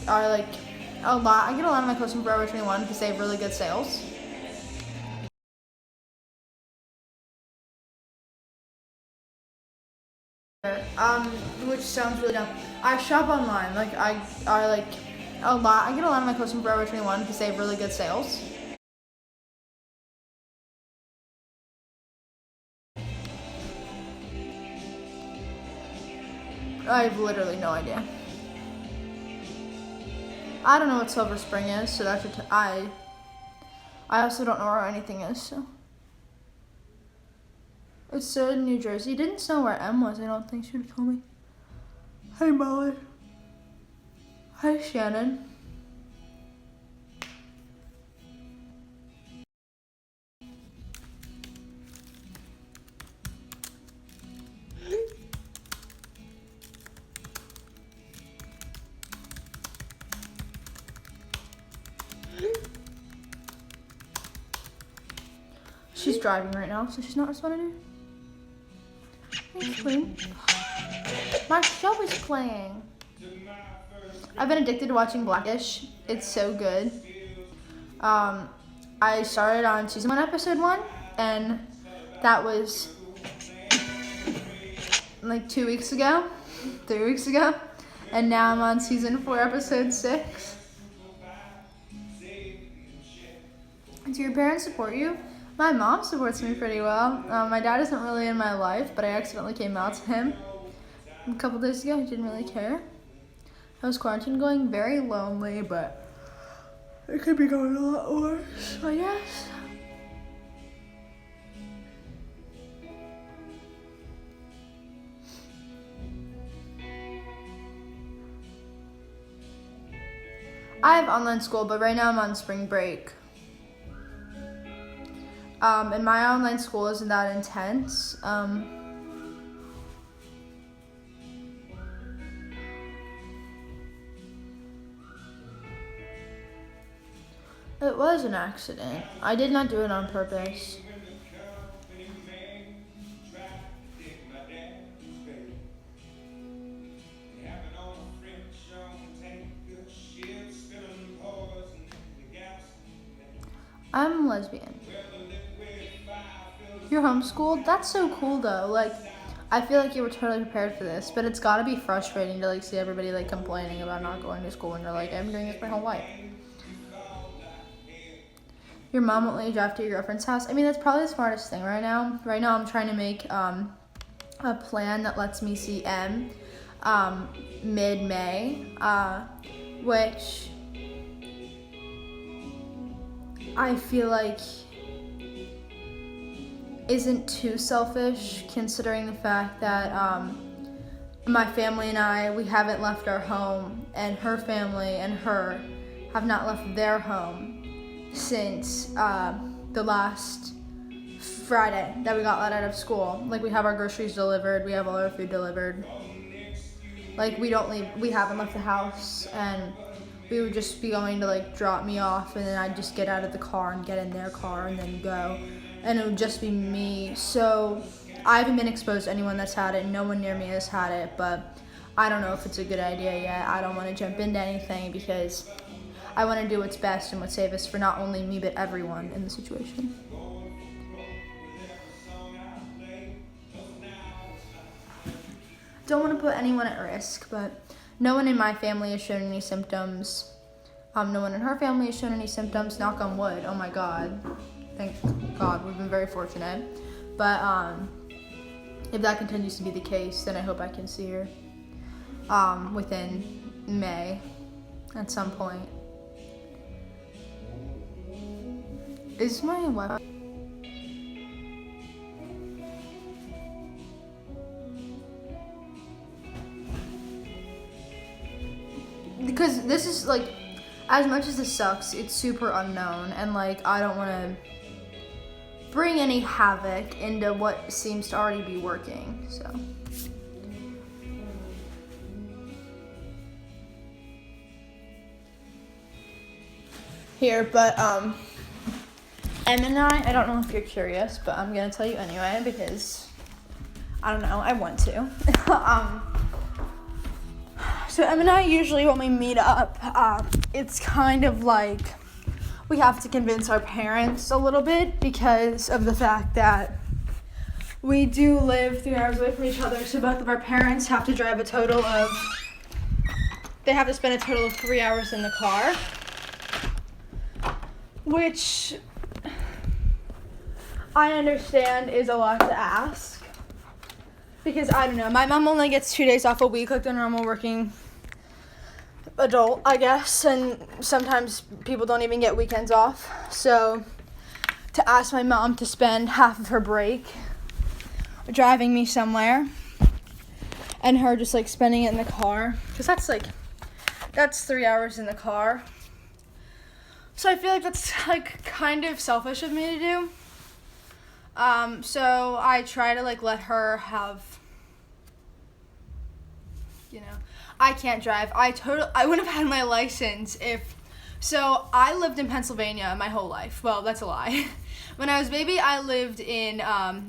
are like a lot. I get a lot of my clothes from Forever 21 because they have really good sales. Which sounds really dumb. I shop online. Like I get a lot of my clothes from Forever 21 because they have really good sales. I have literally no idea. I don't know what Silver Spring is, so that should I also don't know where anything is, so. It said in New Jersey. It didn't know where M was, I don't think. She would have told me. Hi, Molly. Hi, Shannon. She's driving right now, so she's not responding. Thanks, Queen. My show is playing. I've been addicted to watching Blackish. It's so good. I started on season 1, episode 1, and that was like 2 weeks ago, 3 weeks ago, and now I'm on season 4, episode 6. Do your parents support you? My mom supports me pretty well. My dad isn't really in my life, but I accidentally came out to him a couple days ago. He didn't really care. How's quarantine going? Very lonely, but it could be going a lot worse, I guess. I have online school, but right now I'm on spring break. And my online school isn't that intense. It was an accident. I did not do it on purpose. I'm lesbian. You're homeschooled? That's so cool though. Like, I feel like you were totally prepared for this, but it's gotta be frustrating to like see everybody like complaining about not going to school and you're like, I've been doing this my whole life. Your mom won't let you drive to your girlfriend's house? I mean, that's probably the smartest thing right now. Right now I'm trying to make a plan that lets me see M mid-May, which I feel like isn't too selfish considering the fact that my family and I, we haven't left our home, and her family and her have not left their home since the last Friday that we got let out of school. Like, we have our groceries delivered, we have all our food delivered. Like, we haven't left the house, and we would just be going to like drop me off, and then I'd just get out of the car and get in their car and then go. And it would just be me. So I haven't been exposed to anyone that's had it. No one near me has had it, but I don't know if it's a good idea yet. I don't want to jump into anything because I want to do what's best and what's safest for not only me, but everyone in the situation. Don't want to put anyone at risk, but no one in my family has shown any symptoms. No one in her family has shown any symptoms, knock on wood. Oh my God. Thank God, we've been very fortunate. But if that continues to be the case, then I hope I can see her within May at some point. Is my Wi-Fi? Because this is like, as much as this sucks, it's super unknown, and like I don't want to bring any havoc into what seems to already be working, so. Here, but Em and I don't know if you're curious, but I'm gonna tell you anyway because I don't know, I want to. So Em and I usually, when we meet up, it's kind of like we have to convince our parents a little bit because of the fact that we do live 3 hours away from each other, so both of our parents have to drive they have to spend a total of 3 hours in the car, which I understand is a lot to ask, because I don't know, my mom only gets 2 days off a week like the normal working adult, I guess, and sometimes people don't even get weekends off, so to ask my mom to spend half of her break driving me somewhere and her just like spending it in the car, because that's 3 hours in the car, so I feel like that's like kind of selfish of me to do. So I try to like let her have, I can't drive. I wouldn't have had my license so I lived in Pennsylvania my whole life. Well, that's a lie. When I was a baby, I lived in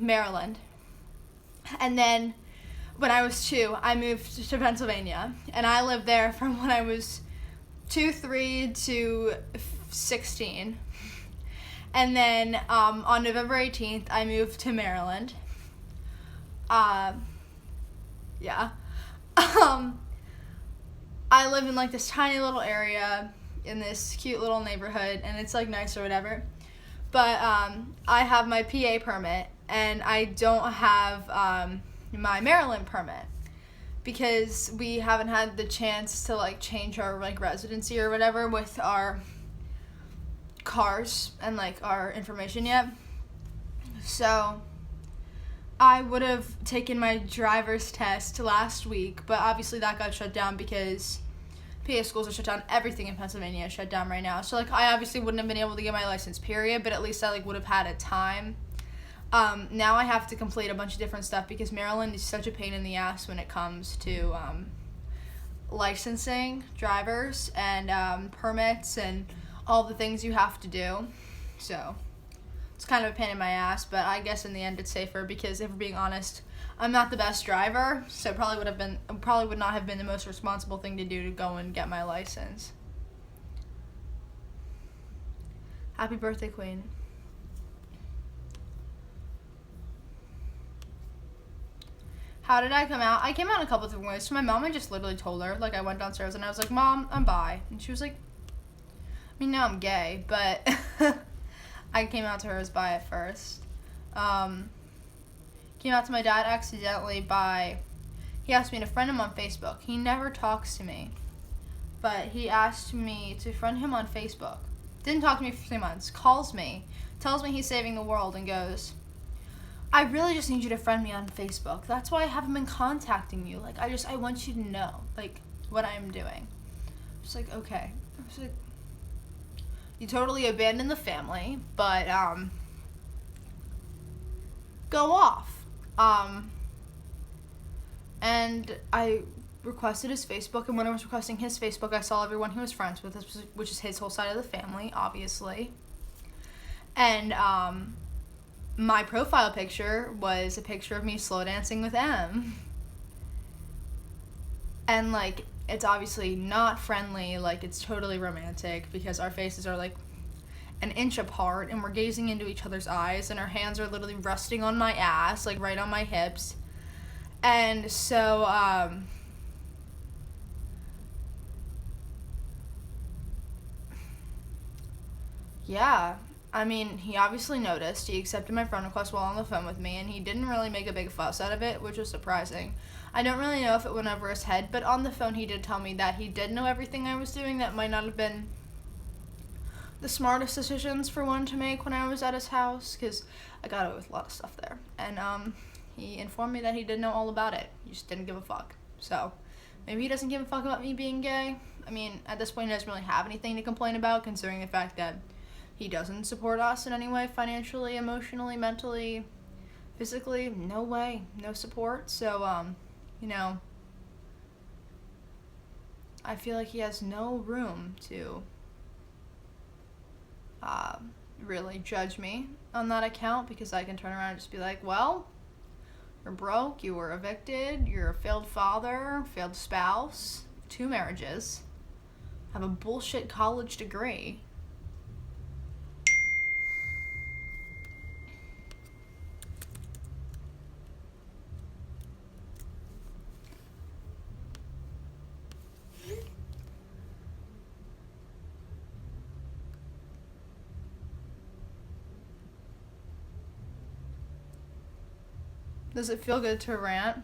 Maryland. And then when I was 2, I moved to Pennsylvania. And I lived there from when I was 2, 3 to 16. And then on November 18th, I moved to Maryland. Yeah. I live in like this tiny little area in this cute little neighborhood, and it's like nice or whatever. But I have my PA permit, and I don't have my Maryland permit because we haven't had the chance to like change our like residency or whatever with our cars and like our information yet. So I would have taken my driver's test last week, but obviously that got shut down because PA schools are shut down. Everything in Pennsylvania is shut down right now. So like I obviously wouldn't have been able to get my license, period, but at least I like would have had a time. Now I have to complete a bunch of different stuff because Maryland is such a pain in the ass when it comes to licensing drivers and permits and all the things you have to do. So it's kind of a pain in my ass, but I guess in the end it's safer because if we're being honest, I'm not the best driver, so probably would not have been the most responsible thing to do to go and get my license. Happy birthday, Queen. How did I come out? I came out in a couple different ways. So my mom, I just literally told her, like I went downstairs and I was like, Mom, I'm bi. And she was like, I mean, now I'm gay, but I came out to her as bi at first. Came out to my dad accidentally he asked me to friend him on Facebook. He never talks to me, but he asked me to friend him on Facebook. Didn't talk to me for 3 months. Calls me, tells me he's saving the world, and goes, I really just need you to friend me on Facebook. That's why I haven't been contacting you. Like, I want you to know, like, what I'm doing. I'm just like, okay. I was like, you totally abandoned the family, but, go off. And I requested his Facebook, and when I was requesting his Facebook, I saw everyone he was friends with, which is his whole side of the family, obviously. And, my profile picture was a picture of me slow dancing with M. And, like, it's obviously not friendly, like, it's totally romantic, because our faces are, like, an inch apart, and we're gazing into each other's eyes, and our hands are literally resting on my ass, like, right on my hips. And so, yeah, I mean, he obviously noticed. He accepted my friend request while on the phone with me, and he didn't really make a big fuss out of it, which was surprising. I don't really know if it went over his head, but on the phone he did tell me that he did know everything I was doing. That might not have been the smartest decisions for one to make when I was at his house, because I got away with a lot of stuff there. And he informed me that he did know all about it. He just didn't give a fuck. So maybe he doesn't give a fuck about me being gay. I mean, at this point he doesn't really have anything to complain about, considering the fact that he doesn't support us in any way, financially, emotionally, mentally, physically. No way, no support. So, I feel like he has no room to really judge me on that account, because I can turn around and just be like, well, you're broke, you were evicted, you're a failed father, failed spouse, 2 marriages, have a bullshit college degree. Does it feel good to rant?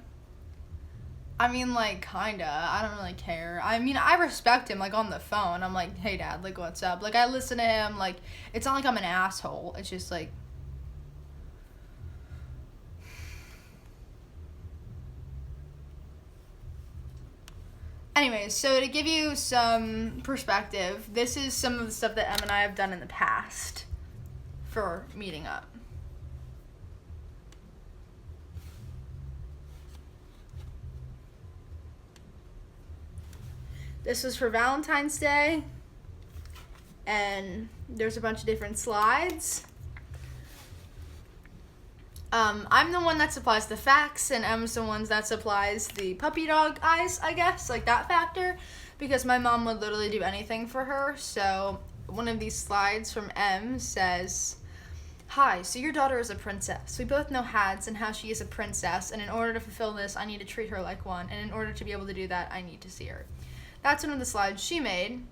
I mean, like, kinda. I don't really care. I mean, I respect him, like, on the phone. I'm like, hey, Dad, like, what's up? Like, I listen to him. Like, it's not like I'm an asshole. It's just, like... Anyways, so to give you some perspective, this is some of the stuff that Em and I have done in the past for meeting up. This was for Valentine's Day, and there's a bunch of different slides. I'm the one that supplies the facts, and Em's the one that supplies the puppy dog eyes, I guess, like that factor, because my mom would literally do anything for her. So one of these slides from Em says, "Hi, so your daughter is a princess. We both know Hads and how she is a princess, and in order to fulfill this, I need to treat her like one, and in order to be able to do that, I need to see her." That's one of the slides she made,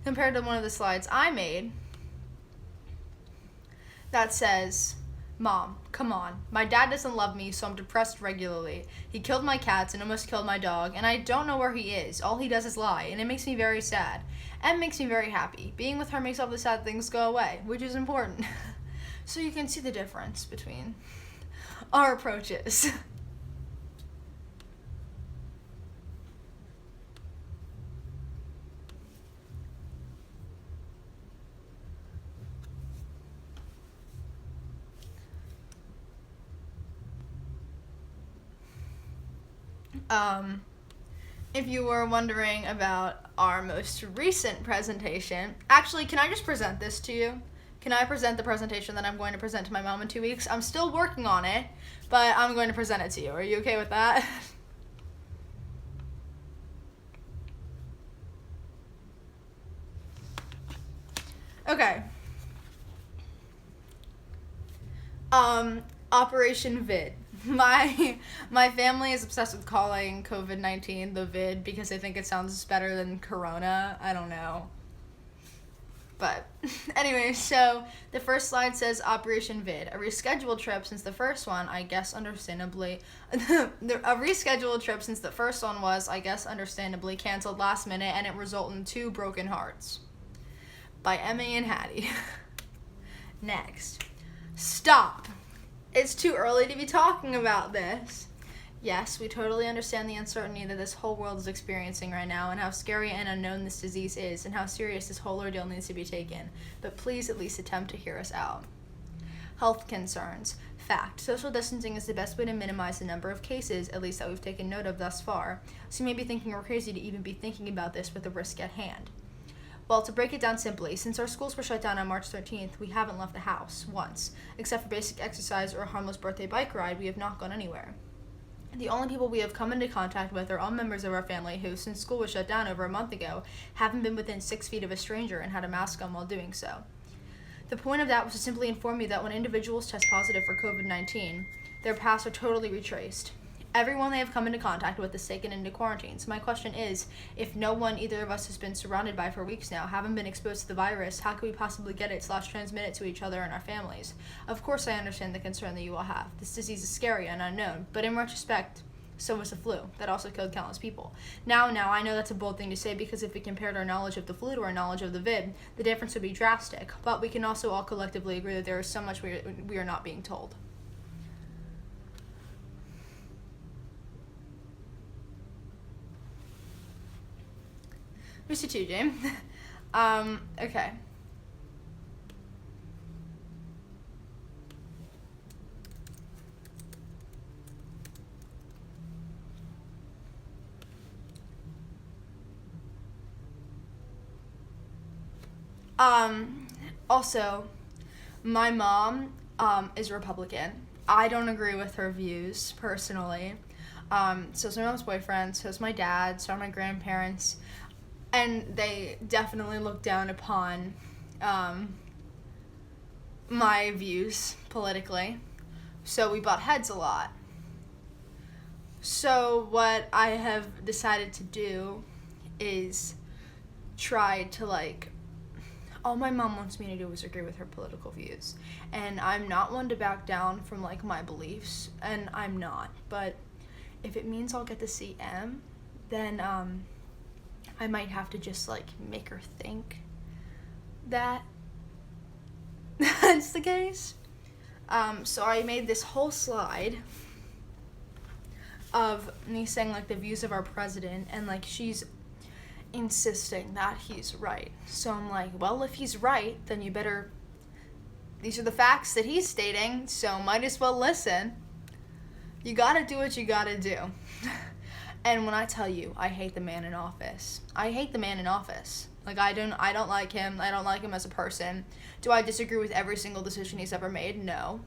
compared to one of the slides I made that says, "Mom, come on. My dad doesn't love me, so I'm depressed regularly. He killed my cats and almost killed my dog, and I don't know where he is. All he does is lie, and it makes me very sad. Em makes me very happy. Being with her makes all the sad things go away, which is important." So you can see the difference between our approaches. If you were wondering about our most recent presentation, actually, can I just present this to you? Can I present the presentation that I'm going to present to my mom in 2 weeks? I'm still working on it, but I'm going to present it to you. Are you okay with that? Okay. Operation Vid. My family is obsessed with calling COVID-19 the vid because they think it sounds better than corona. I don't know. But anyway, so the first slide says Operation Vid, a rescheduled trip since the first one, I guess understandably, a rescheduled trip since the first one was, I guess understandably, canceled last minute, and it resulted in 2 broken hearts. By Emmy and Hadley. Next. Stop. It's too early to be talking about this. Yes, we totally understand the uncertainty that this whole world is experiencing right now, and how scary and unknown this disease is, and how serious this whole ordeal needs to be taken. But please at least attempt to hear us out. Health concerns. Fact. Social distancing is the best way to minimize the number of cases, at least that we've taken note of thus far. So you may be thinking we're crazy to even be thinking about this with the risk at hand. Well, to break it down simply, since our schools were shut down on March 13th, we haven't left the house once. Except for basic exercise or a harmless birthday bike ride, we have not gone anywhere. The only people we have come into contact with are all members of our family who, since school was shut down over a month ago, haven't been within 6 feet of a stranger and had a mask on while doing so. The point of that was to simply inform you that when individuals test positive for COVID-19, their paths are totally retraced. Everyone they have come into contact with is taken into quarantine. So my question is, if no one either of us has been surrounded by for weeks now, haven't been exposed to the virus, how could we possibly get it / transmit it to each other and our families? Of course I understand the concern that you all have. This disease is scary and unknown, but in retrospect, so was the flu. That also killed countless people. Now, I know that's a bold thing to say because if we compared our knowledge of the flu to our knowledge of the vid, the difference would be drastic. But we can also all collectively agree that there is so much we are not being told. Mr. 2, James. Okay. Also, my mom, is Republican. I don't agree with her views, personally. So's my mom's boyfriend, so's my dad, so are my grandparents, and they definitely look down upon my views politically, so we butt heads a lot. So what I have decided to do is try to, like, all my mom wants me to do is agree with her political views, and I'm not one to back down from, like, my beliefs, and I'm not, but if it means I'll get to see M, then I might have to just, like, make her think that that's the case. So I made this whole slide of me saying, like, the views of our president, and, like, she's insisting that he's right. So I'm like, well, if he's right, then you better, these are the facts that he's stating, so might as well listen. You gotta do what you gotta do. And when I tell you, I hate the man in office. I hate the man in office. Like, I don't like him. I don't like him as a person. Do I disagree with every single decision he's ever made? No.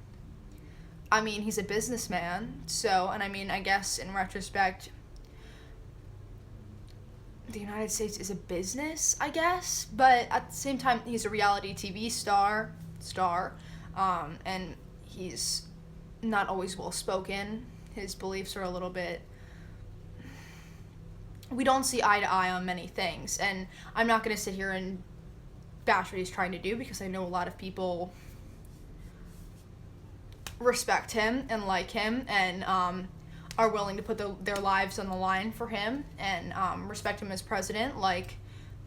I mean, he's a businessman, so, and I mean, I guess in retrospect, the United States is a business, I guess, but at the same time, he's a reality TV star, and he's not always well-spoken. His beliefs are a little bit, we don't see eye to eye on many things, and I'm not going to sit here and bash what he's trying to do, because I know a lot of people respect him and like him, and are willing to put their lives on the line for him, and respect him as president, like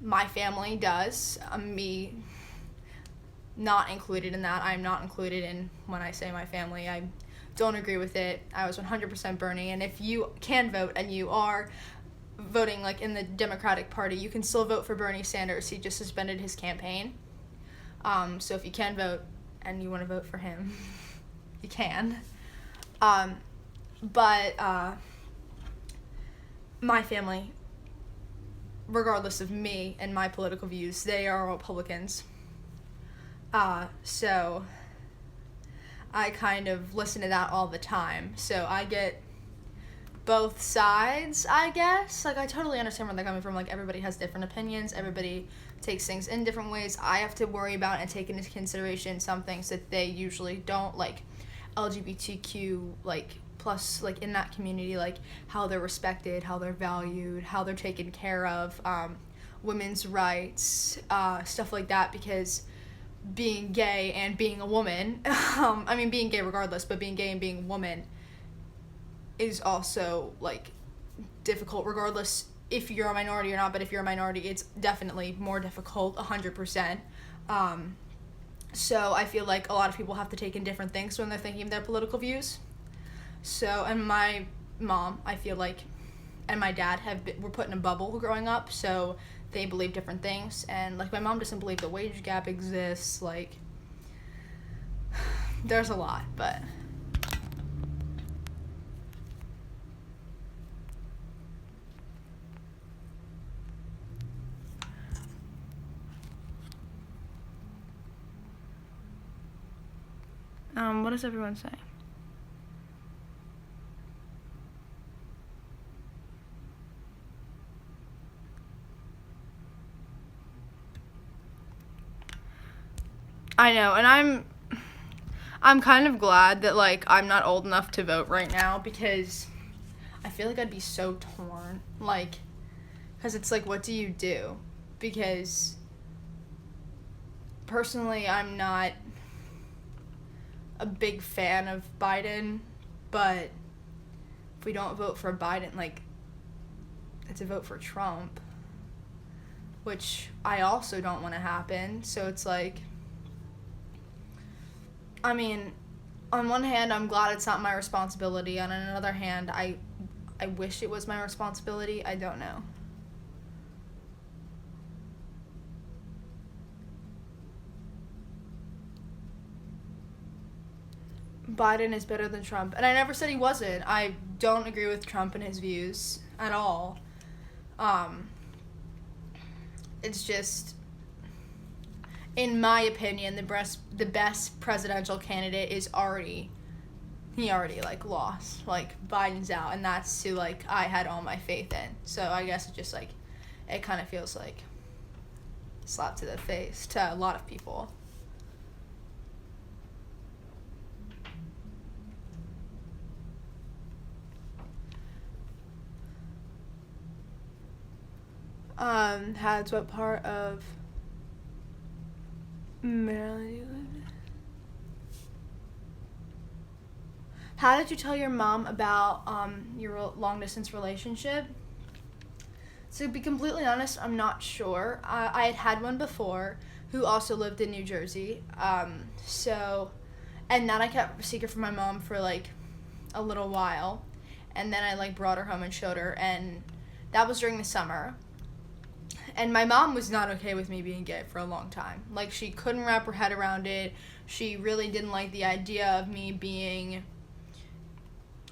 my family does. Me not included in that. I'm not included in when I say my family. I don't agree with it. I was 100% Bernie, and if you can vote and you are voting, like, in the Democratic Party, you can still vote for Bernie Sanders. He just suspended his campaign. So if you can vote and you want to vote for him, you can. But my family, regardless of me and my political views, they are Republicans. So I kind of listen to that all the time. So I get both sides, I guess. Like, I totally understand where they're coming from. Like, everybody has different opinions. Everybody takes things in different ways. I have to worry about and take into consideration some things that they usually don't, like LGBTQ, like, plus, like, in that community, like, how they're respected, how they're valued, how they're taken care of, women's rights, stuff like that, because being gay and being a woman, I mean, being gay regardless, but being gay and being a woman is also, like, difficult regardless if you're a minority or not, but if you're a minority, it's definitely more difficult, 100%. So I feel like a lot of people have to take in different things when they're thinking of their political views. So, and my mom, I feel like, and my dad were put in a bubble growing up, so they believe different things, and, like, my mom doesn't believe the wage gap exists, like, there's a lot, but what does everyone say? I know, and I'm kind of glad that, like, I'm not old enough to vote right now, because I feel like I'd be so torn, like, because it's like, what do you do? Because personally, I'm not a big fan of Biden, but if we don't vote for Biden, like, it's a vote for Trump, which I also don't want to happen, so it's like, I mean, on one hand, I'm glad it's not my responsibility. On another hand, I wish it was my responsibility. I don't know. Biden is better than Trump. And I never said he wasn't. I don't agree with Trump and his views at all. It's just, in my opinion, the best presidential candidate is already he already, like, lost. Like, Biden's out, and that's who, like, I had all my faith in. So I guess it just, like, it kind of feels like a slap to the face to a lot of people. Hads, what part of Maryland do you live in? How did you tell your mom about your long-distance relationship? To be completely honest, I'm not sure. I had one before who also lived in New Jersey. And that I kept secret from my mom for, like, a little while. And then I, like, brought her home and showed her. And that was during the summer. And my mom was not okay with me being gay for a long time. Like, she couldn't wrap her head around it. She really didn't like the idea of me being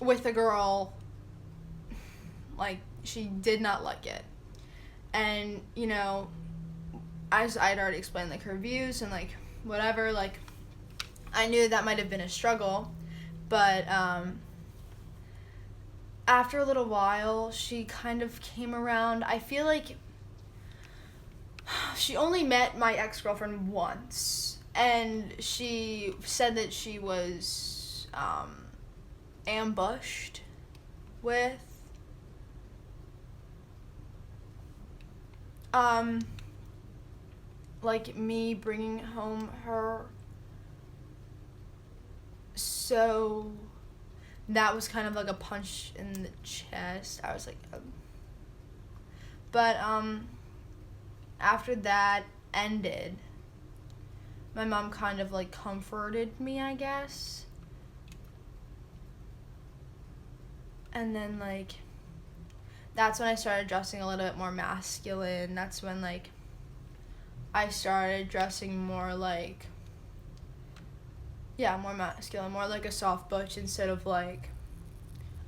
with a girl. Like, she did not like it. And, you know, as I'd already explained, like, her views and, like, whatever, like, I knew that might have been a struggle. But after a little while, she kind of came around. I feel like she only met my ex-girlfriend once, and she said that she was ambushed with like, me bringing home her. So that was kind of like a punch in the chest. I was like, but after that ended, my mom kind of, like, comforted me, I guess. And then, like, that's when I started dressing a little bit more masculine. That's when, like, I started dressing more like, more masculine, more like a soft butch instead of, like,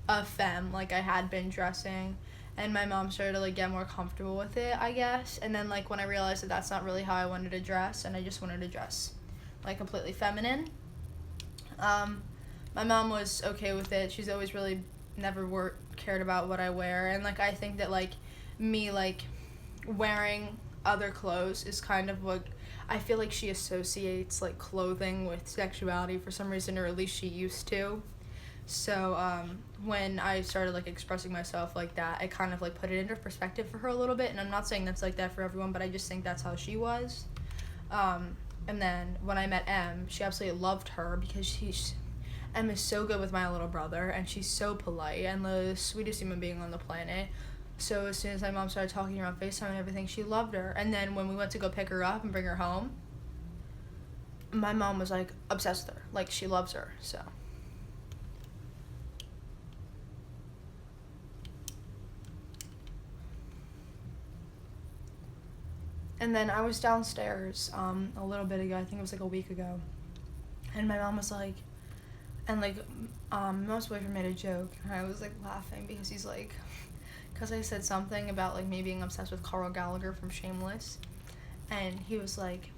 a femme, like I had been dressing. And my mom started to, like, get more comfortable with it, I guess. And then, like, when I realized that that's not really how I wanted to dress, and I just wanted to dress, like, completely feminine, my mom was okay with it. She's always really never cared about what I wear. And, like, I think that, like, me, like, wearing other clothes is kind of what I feel like she associates, like, clothing with sexuality for some reason, or at least she used to. So when I started, like, expressing myself like that, I kind of, like, put it into perspective for her a little bit. And I'm not saying that's like that for everyone, but I just think that's how she was. And then when I met Em, she absolutely loved her because Em is so good with my little brother, and she's so polite and the sweetest human being on the planet. So as soon as my mom started talking to her on FaceTime and everything, she loved her. And then when we went to go pick her up and bring her home, my mom was, like, obsessed with her. Like, she loves her, so. And then I was downstairs a little bit ago, I think it was like a week ago, and my mom was like, and like, my mom's boyfriend made a joke, and I was like laughing because he's like, because I said something about, like, me being obsessed with Carl Gallagher from Shameless, and he was like,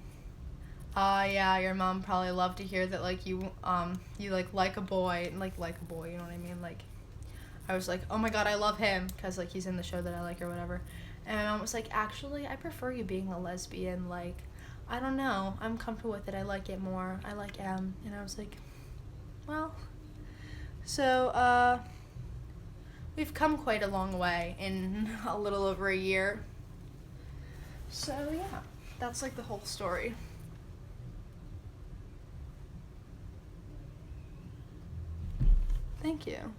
yeah, your mom probably loved to hear that, like, you like a boy, and like a boy, you know what I mean? Like, I was like, oh my god, I love him, because, like, he's in the show that I like or whatever. And my mom was like, actually, I prefer you being a lesbian. Like, I don't know. I'm comfortable with it. I like it more. I like Em. And I was like, well, so, we've come quite a long way in a little over a year. So, yeah, that's, like, the whole story. Thank you.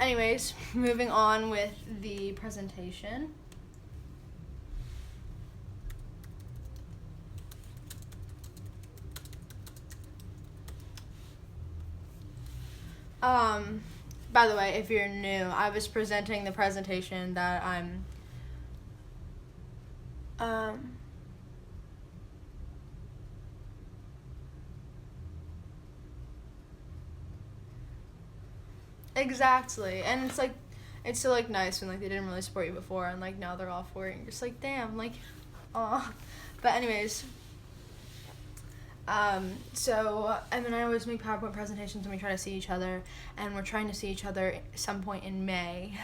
Anyways, moving on with the presentation. By the way, if you're new, I was presenting the presentation that I'm, Exactly. And it's so like nice when like they didn't really support you before and like now they're all for it and you're just like, damn, like, aw. But anyways, so Em and I always make PowerPoint presentations and we try to see each other, and we're trying to see each other at some point in May.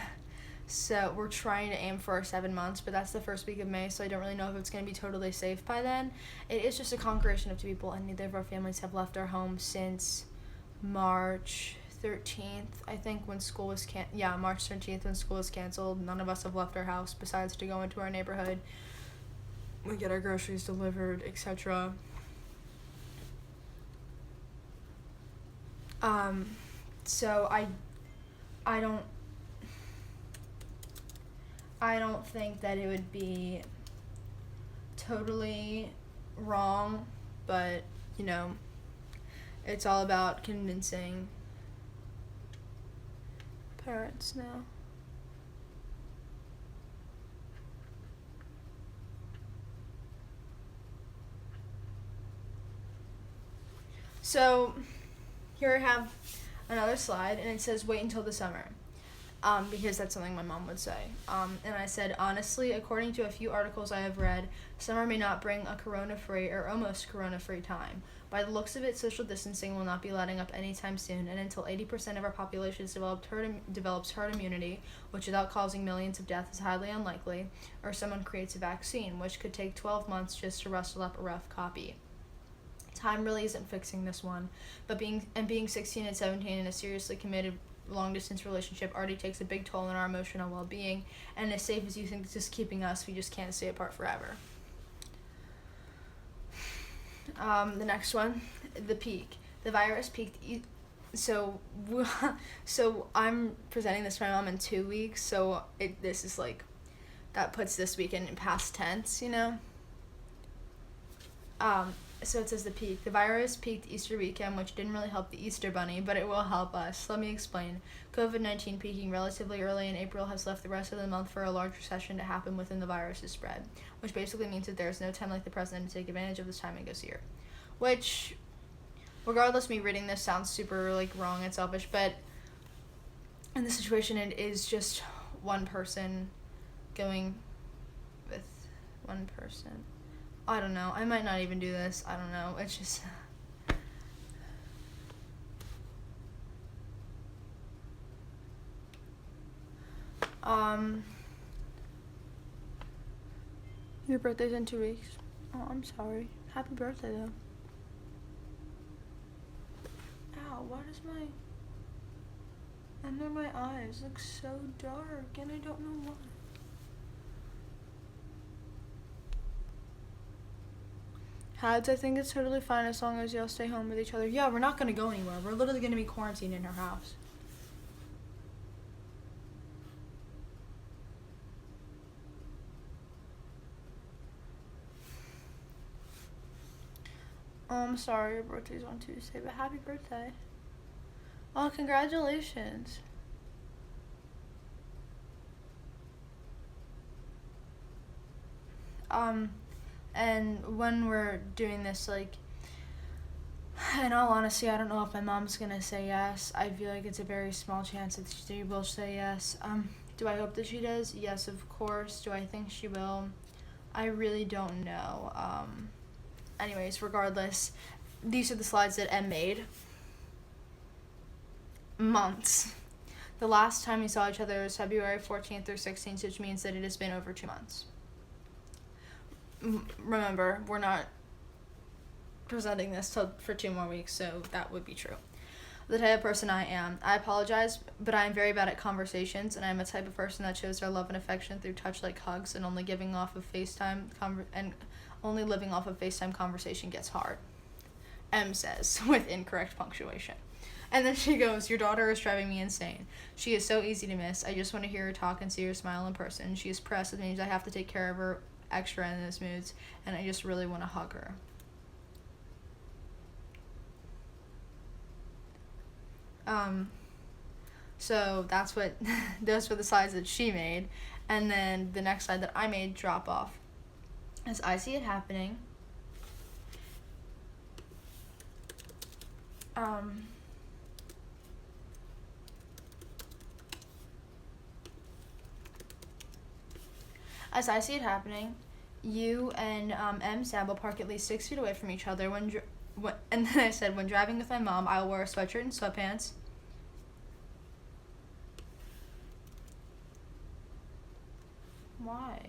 So we're trying to aim for 7 months, but that's the first week of May, so I don't really know if it's going to be totally safe by then. It is just a congregation of 2 people, and neither of our families have left our home since March 13th, I think, when school was March 13th when school was canceled. None of us have left our house besides to go into our neighborhood. We get our groceries delivered, etc. So I don't think that it would be totally wrong, but you know, it's all about convincing parents now. So here I have another slide, and it says wait until the summer, because that's something my mom would say. And I said, honestly, according to a few articles I have read, summer may not bring a corona-free or almost corona-free time. By the looks of it, social distancing will not be letting up anytime soon, and until 80% of our population develops herd immunity, which without causing millions of deaths is highly unlikely, or someone creates a vaccine, which could take 12 months just to rustle up a rough copy. Time really isn't fixing this one, but being 16 and 17 in a seriously committed long-distance relationship already takes a big toll on our emotional well-being, and as safe as you think it's just keeping us, we just can't stay apart forever. The next one, the peak. The virus peaked. So I'm presenting this to my mom in 2 weeks, so this is like, that puts this weekend in past tense, you know? So it says the peak. The virus peaked Easter weekend, which didn't really help the Easter Bunny, but it will help us. Let me explain. COVID-19 peaking relatively early in April has left the rest of the month for a large recession to happen within the virus's spread, which basically means that there's no time like the present to take advantage of this timing this year. Which, regardless of me reading this, sounds super like wrong and selfish, but in this situation it is just one person going with one person. I don't know. I might not even do this. I don't know. It's just... Your birthday's in 2 weeks. Oh, I'm sorry. Happy birthday, though. Ow, why does my... under my eyes look so dark, and I don't know why. Hads, I think it's totally fine as long as y'all stay home with each other. Yeah, we're not gonna go anywhere. We're literally gonna be quarantined in our house. Oh, I'm sorry your birthday's on Tuesday, but happy birthday. Oh, congratulations. And when we're doing this, like, in all honesty, I don't know if my mom's gonna say yes. I feel like it's a very small chance that she will say yes. Do I hope that she does? Yes, of course. Do I think she will? I really don't know. Anyways, regardless, these are the slides that Em made. Months. The last time we saw each other was February 14th or 16th, which means that it has been over 2 months. Remember, we're not presenting this for 2 more weeks, so that would be true. The type of person I am. I apologize, but I am very bad at conversations, and I'm a type of person that shows their love and affection through touch like hugs, and only living off of FaceTime conversation gets hard. Em says, with incorrect punctuation. And then she goes, your daughter is driving me insane. She is so easy to miss. I just want to hear her talk and see her smile in person. She is pressed. It means I have to take care of her extra in those moods, and I just really want to hug her. So that's what those were the slides that she made, and then the next slide that I made, drop off, as I see it happening. As I see it happening, you and M Sam will park at least 6 feet away from each other and then I said, when driving with my mom, I will wear a sweatshirt and sweatpants. Why?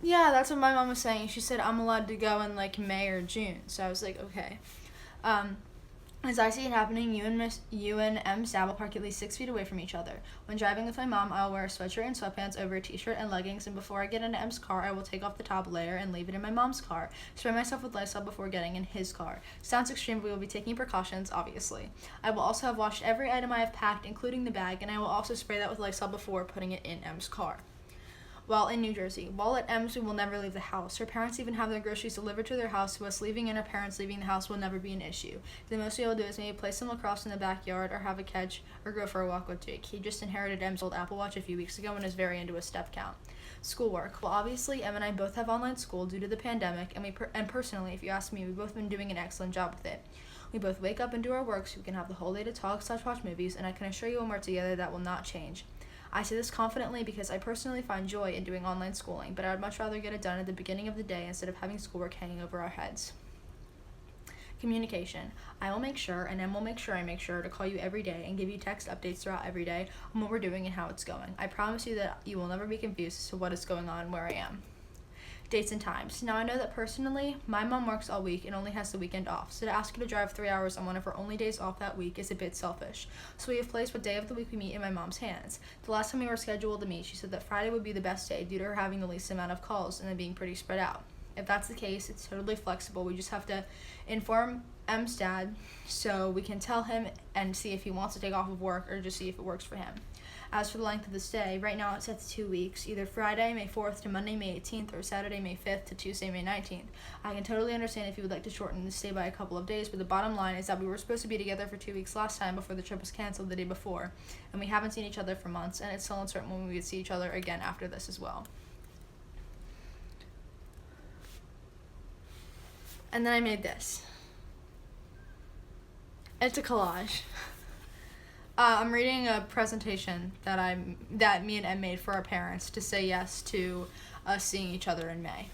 Yeah, that's what my mom was saying. She said I'm allowed to go in like May or June. So I was like, okay. As I see it happening, you and M Sab will park at least 6 feet away from each other. When driving with my mom, I'll wear a sweatshirt and sweatpants over a t-shirt and leggings, and before I get into M's car, I will take off the top layer and leave it in my mom's car. Spray myself with Lysol before getting in his car. Sounds extreme, but we will be taking precautions, obviously. I will also have washed every item I have packed, including the bag, and I will also spray that with Lysol before putting it in M's car. While in New Jersey, while at M's, we will never leave the house. Her parents even have their groceries delivered to their house, so us leaving and her parents leaving the house will never be an issue. The most we will do is maybe play some lacrosse in the backyard or have a catch or go for a walk with Jake. He just inherited M's old Apple Watch a few weeks ago and is very into a step count. Schoolwork. Well, obviously, Em and I both have online school due to the pandemic, and personally, if you ask me, we've both been doing an excellent job with it. We both wake up and do our work so we can have the whole day to talk/watch movies, and I can assure you when we're together that will not change. I say this confidently because I personally find joy in doing online schooling, but I would much rather get it done at the beginning of the day instead of having schoolwork hanging over our heads. Communication. I will make sure, and Em will make sure I make sure to call you every day and give you text updates throughout every day on what we're doing and how it's going. I promise you that you will never be confused as to what is going on and where I am. Dates and times. Now, I know that personally, my mom works all week and only has the weekend off, so to ask her to drive 3 hours on one of her only days off that week is a bit selfish. So we have placed what day of the week we meet in my mom's hands. The last time we were scheduled to meet, she said that Friday would be the best day due to her having the least amount of calls and then being pretty spread out. If that's the case, it's totally flexible. We just have to inform M's dad so we can tell him and see if he wants to take off of work or just see if it works for him. As for the length of the stay, right now it's set to 2 weeks, either Friday, May 4th to Monday, May 18th, or Saturday, May 5th to Tuesday, May 19th. I can totally understand if you would like to shorten the stay by a couple of days, but the bottom line is that we were supposed to be together for 2 weeks last time before the trip was canceled the day before, and we haven't seen each other for months, and it's still uncertain when we would see each other again after this as well. And then I made this. It's a collage. I'm reading a presentation that me and Em made for our parents to say yes to us seeing each other in May.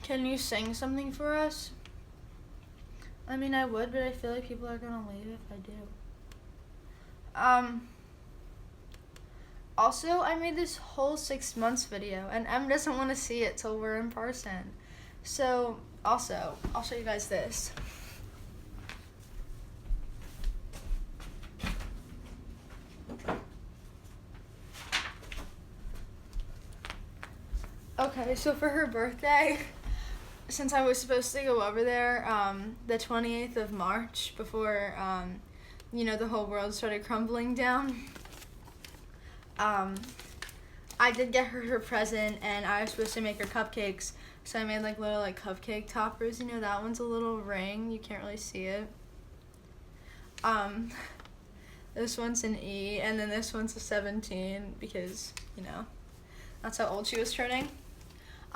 Can you sing something for us? I mean, I would, but I feel like people are gonna leave if I do. Also, I made this whole 6 months video, and Em doesn't want to see it till we're in person. So, also, I'll show you guys this. Okay, so for her birthday, since I was supposed to go over there the 28th of March before, the whole world started crumbling down, I did get her present, and I was supposed to make her cupcakes, so I made little cupcake toppers. That one's a little ring, you can't really see it. This one's an E, and then this one's a 17 because, that's how old she was turning.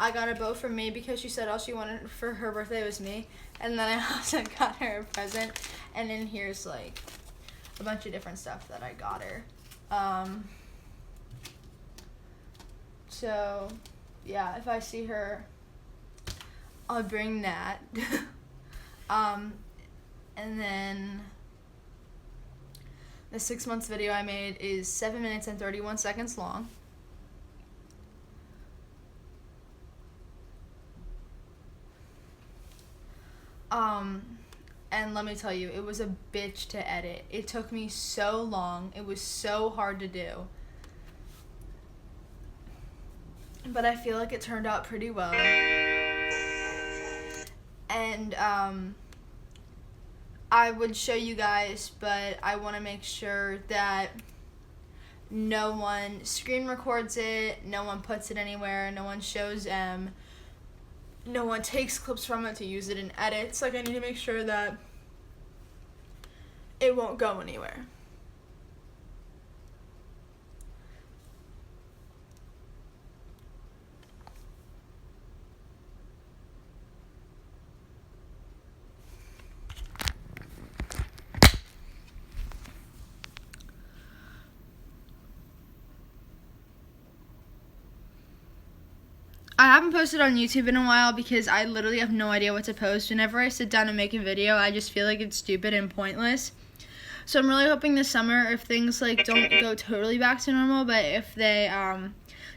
I got her both for me because she said all she wanted for her birthday was me. And then I also got her a present. And then here's a bunch of different stuff that I got her. So, yeah, if I see her, I'll bring that. And then The 6 months video I made is 7 minutes and 31 seconds long. And let me tell you, it was a bitch to edit. It took me so long. It was so hard to do. But I feel like it turned out pretty well. And I would show you guys, but I want to make sure that no one screen records it, no one puts it anywhere, no one shows no one takes clips from it to use it in edits. Like, I need to make sure that it won't go anywhere. I haven't posted on YouTube in a while because I literally have no idea what to post. Whenever I sit down and make a video, I just feel like it's stupid and pointless. So I'm really hoping this summer, if things like don't go totally back to normal, but if they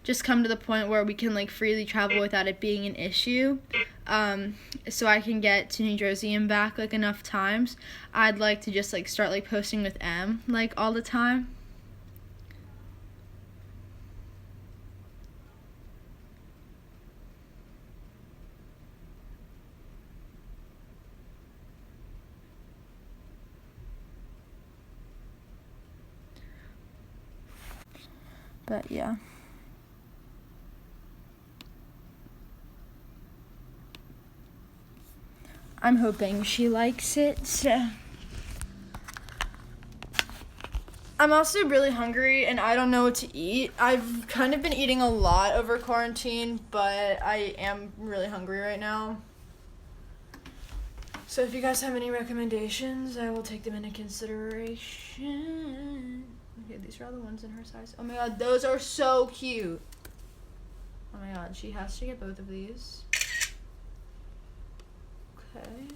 just come to the point where we can like freely travel without it being an issue, so I can get to New Jersey and back like enough times, I'd like to just like start like posting with M like all the time. But yeah. I'm hoping she likes it. I'm also really hungry and I don't know what to eat. I've kind of been eating a lot over quarantine, but I am really hungry right now. So if you guys have any recommendations, I will take them into consideration. Okay, these are all the ones in her size. Oh my god, those are so cute. Oh my god, she has to get both of these. Okay.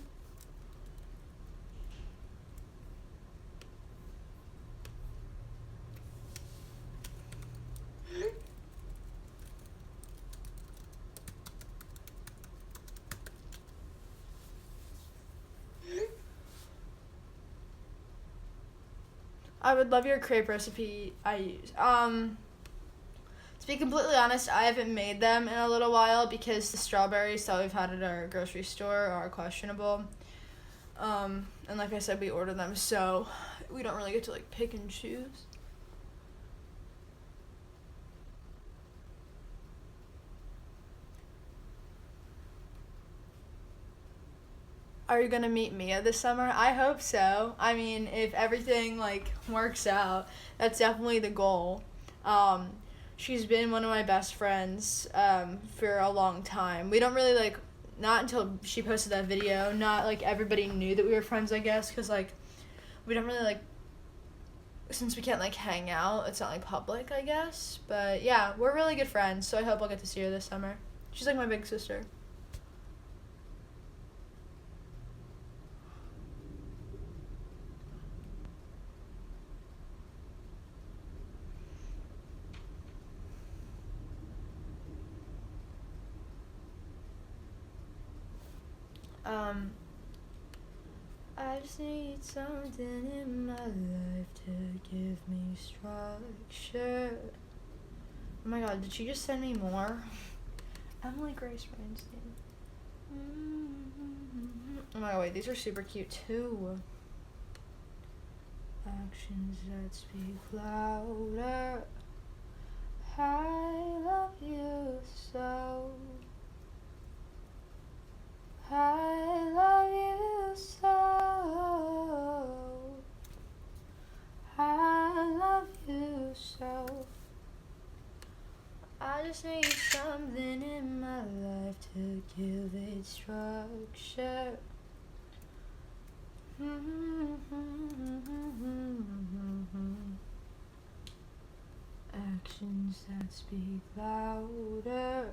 I would love your crepe recipe I use. To be completely honest, I haven't made them in a little while because the strawberries that we've had at our grocery store are questionable. And like I said, we order them, so we don't really get to like pick and choose. Are you gonna meet Mia this summer? I hope so. I mean, if everything like works out, that's definitely the goal. She's been one of my best friends for a long time. We don't really like, not until she posted that video, not like everybody knew that we were friends, I guess, because like we don't really like, since we can't like hang out, it's not like public, I guess. But yeah, we're really good friends, so I hope I'll get to see her this summer. She's like my big sister. I just need something in my life to give me structure. Oh my god, did she just send me more? Emily Grace Weinstein. Oh my god, wait, these are super cute too. Actions that speak louder. I love you so. I love you so. I love you so. I just need something in my life to give it structure. Actions that speak louder.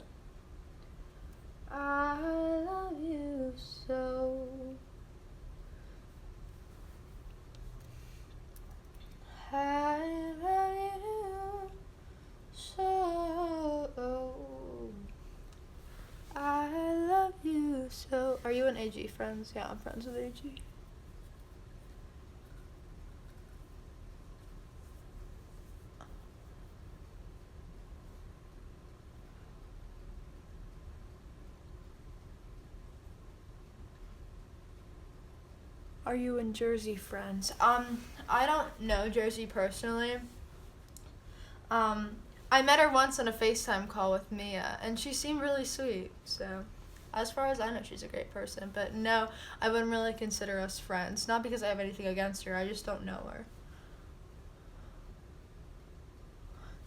I love you so. I love you so. I love you so. Are you and AG friends? Yeah, I'm friends with AG. Are you and Jersey friends? I don't know Jersey personally. I met her once on a FaceTime call with Mia, and she seemed really sweet. So, as far as I know, she's a great person. But no, I wouldn't really consider us friends. Not because I have anything against her, I just don't know her.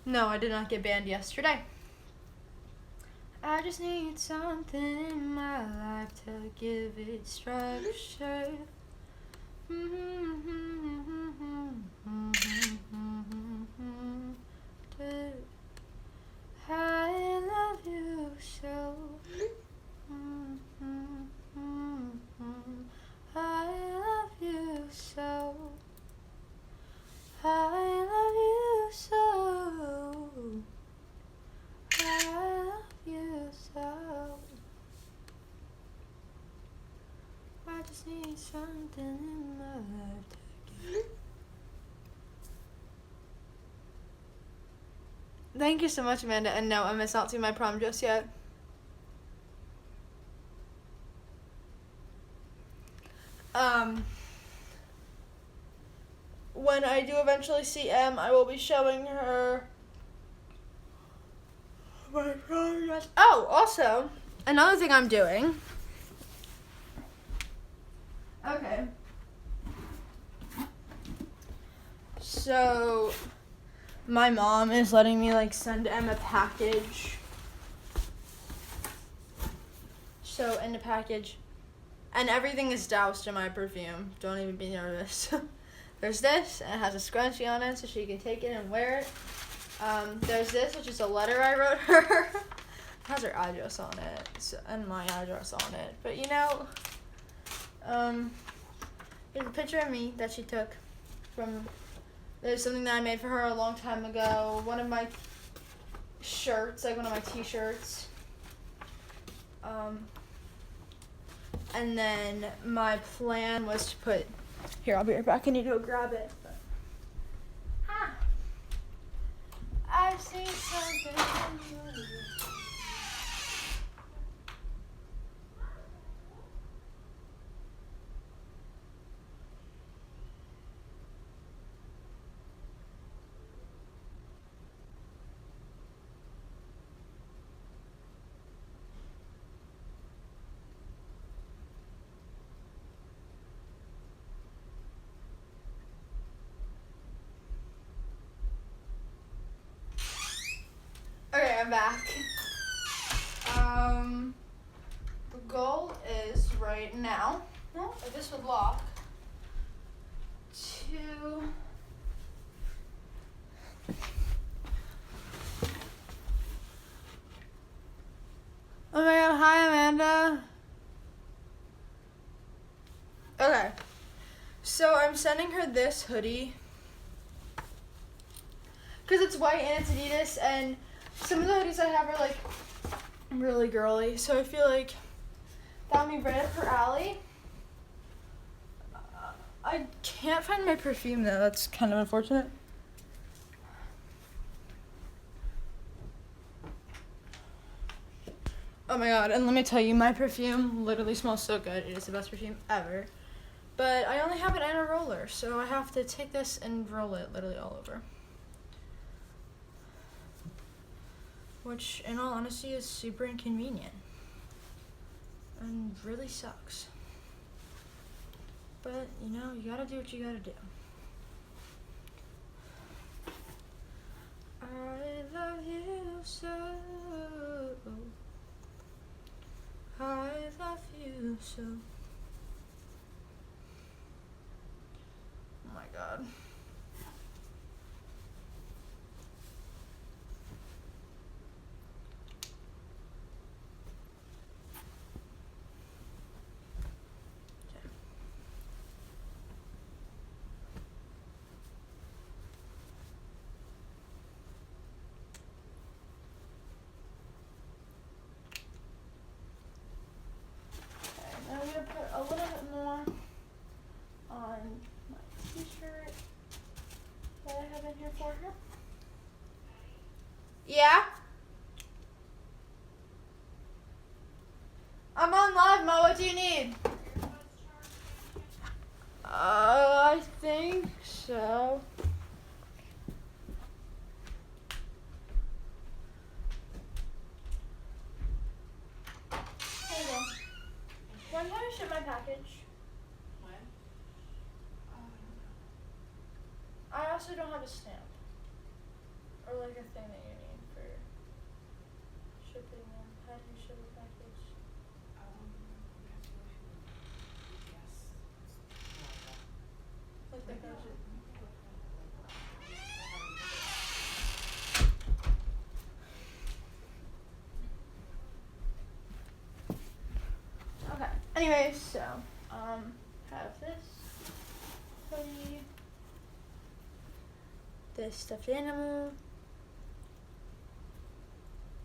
No, I did not get banned yesterday. I just need something in my life to give it structure. I love you so. I love you so. I love you so. I love you so. I just need something in my life to give. Thank you so much, Amanda. And no, I'm not seeing my prom just yet. When I do eventually see Em, I will be showing her my prom dress. Oh, also, another thing I'm doing. Okay. So, my mom is letting me, send Em a package. So, in the package, and everything is doused in my perfume. Don't even be nervous. There's this, and it has a scrunchie on it so she can take it and wear it. There's this, which is a letter I wrote her. It has her address on it, and my address on it. But, here's a picture of me that she took from... There's something that I made for her a long time ago. One of my shirts, one of my t-shirts. And then my plan was to put... Here, I'll be right back. I need to go grab it. I've seen something. Okay, I'm back. The goal is right now, if this would lock, to oh my god, hi Amanda. Okay, so I'm sending her this hoodie because it's white and it's Adidas, and some of the hoodies I have are really girly, so I feel like that would be right up her alley. I can't find my perfume though, that's kind of unfortunate. Oh my god, and let me tell you, my perfume literally smells so good. It is the best perfume ever. But I only have it in a roller, so I have to take this and roll it literally all over. Which, in all honesty, is super inconvenient. And really sucks. But, you gotta do what you gotta do. I love you so. I love you so. Oh my god. live, Mo. What do you need? I think so. There you go. When can I ship my package? When? I also don't have a stamp. Or like a thing that you need for shipping them. How do you ship a package? Yes. Like the package. Okay. Anyways, so have this hoodie, this stuffed animal.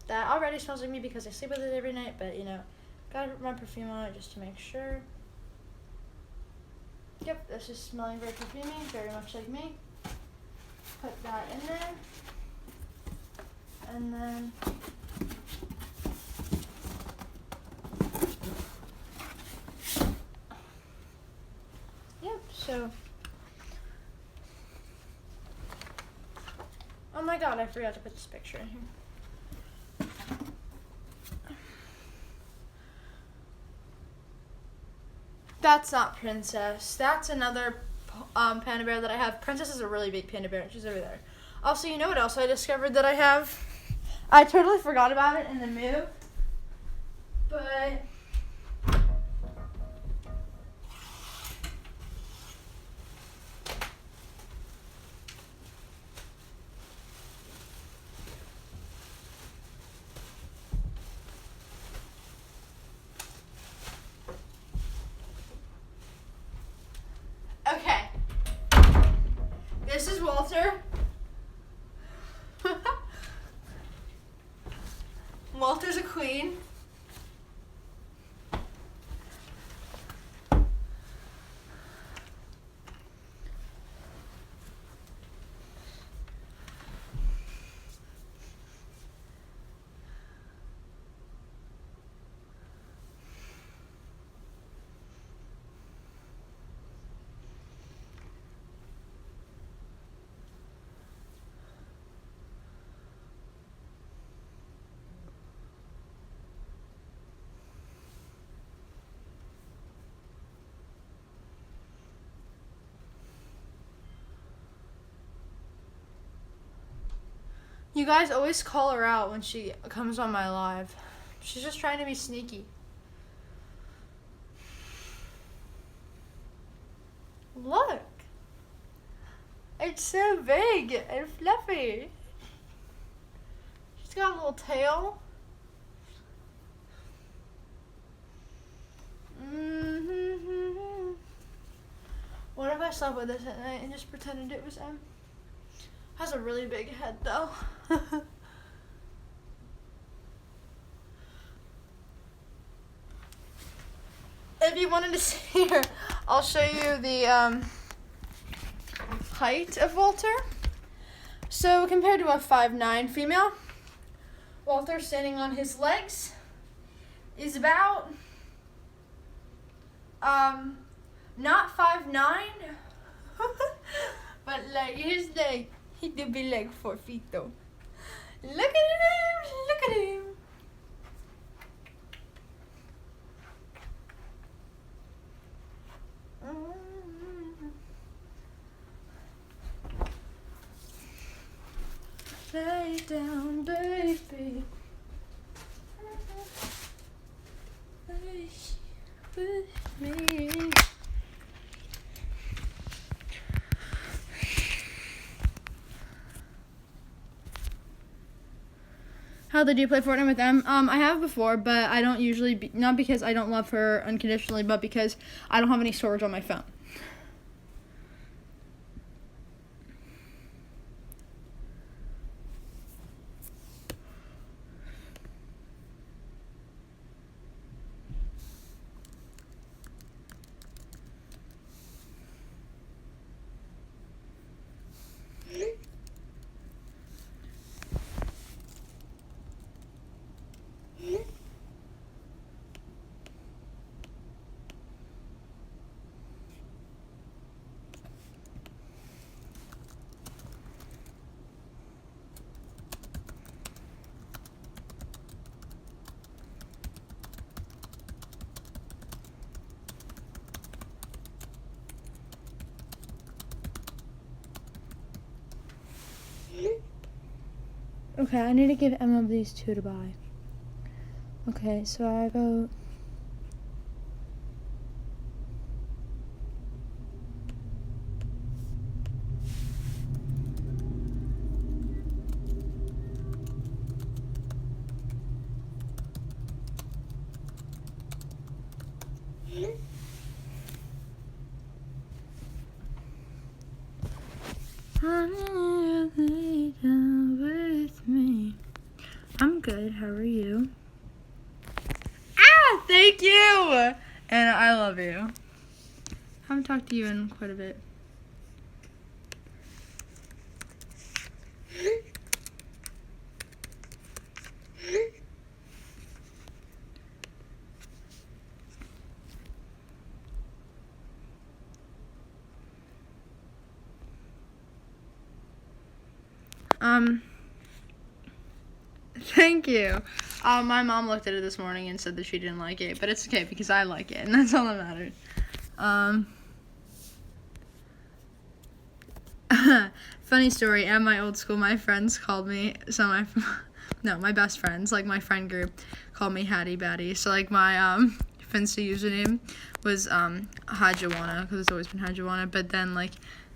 That already smells like me because I sleep with it every night, but you know, gotta put my perfume on it just to make sure. Yep, this is smelling very perfumey, very much like me. Put that in there. And then yep, so oh my god, I forgot to put this picture in here. That's not Princess. That's another panda bear that I have. Princess is a really big panda bear. She's over there. Also, you know what else I discovered that I have? I totally forgot about it in the move. But okay. This is Walter. Walter's a queen. You guys always call her out when she comes on my live. She's just trying to be sneaky. Look. It's so big and fluffy. She's got a little tail. What if I slept with this at night and just pretended it was him? Has a really big head though. If you wanted to see her, I'll show you the height of Walter. So compared to a 5'9" female, Walter standing on his legs is about not 5'9", but like his leg. He do be like 4 feet though. Look at him! Look at him! Lay down, baby. Lay with me. Hadley, do you play Fortnite with them? I have before, but I don't usually, not because I don't love her unconditionally, but because I don't have any storage on my phone. Okay, I need to give Emma these 2 to buy. Okay, so I vote. Lay down with me. I'm good. How are you? Ah, thank you. And I love you. I haven't talked to you in quite a bit. Thank you. My mom looked at it this morning and said that she didn't like it, but it's okay because I like it, and that's all that matters. Funny story, at my old school, my friends called me, my best friends, like my friend group, called me Hattie Batty. So, like, my, Finsta username was, Hajawana, because it's always been Hajawana, but then, like,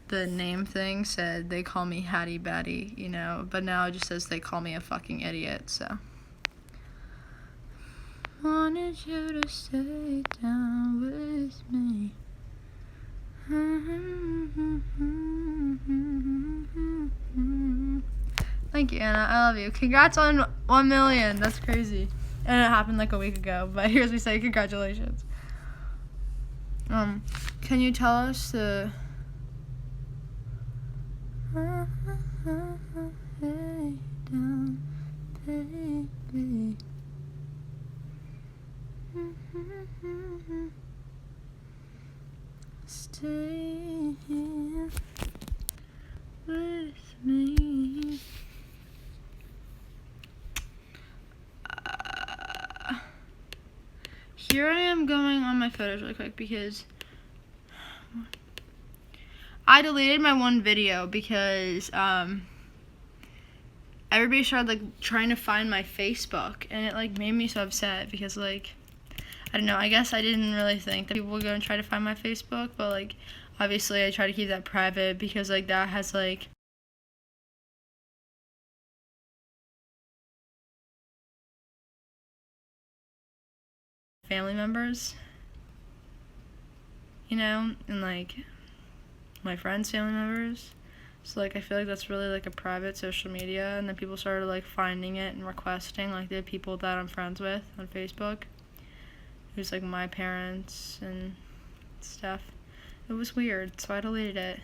the name thing said they call me Hattie Batty, you know, but now it just says they call me a fucking idiot, so. Wanted you to stay down with me. Thank you, Anna. I love you. Congrats on 1 million. That's crazy. And it happened like a week ago, but here's me say congratulations. Can you tell us the hey down, baby. Stay here with me. Here I am going on my photos really quick because I deleted my one video because everybody started like trying to find my Facebook, and it like made me so upset because like I don't know, I guess I didn't really think that people would go and try to find my Facebook, but like obviously I try to keep that private because like that has like family members, you know, and like my friends' family members. So like I feel like that's really like a private social media, and then people started like finding it and requesting like the people that I'm friends with on Facebook. It was like my parents and stuff. It was weird, so I deleted it.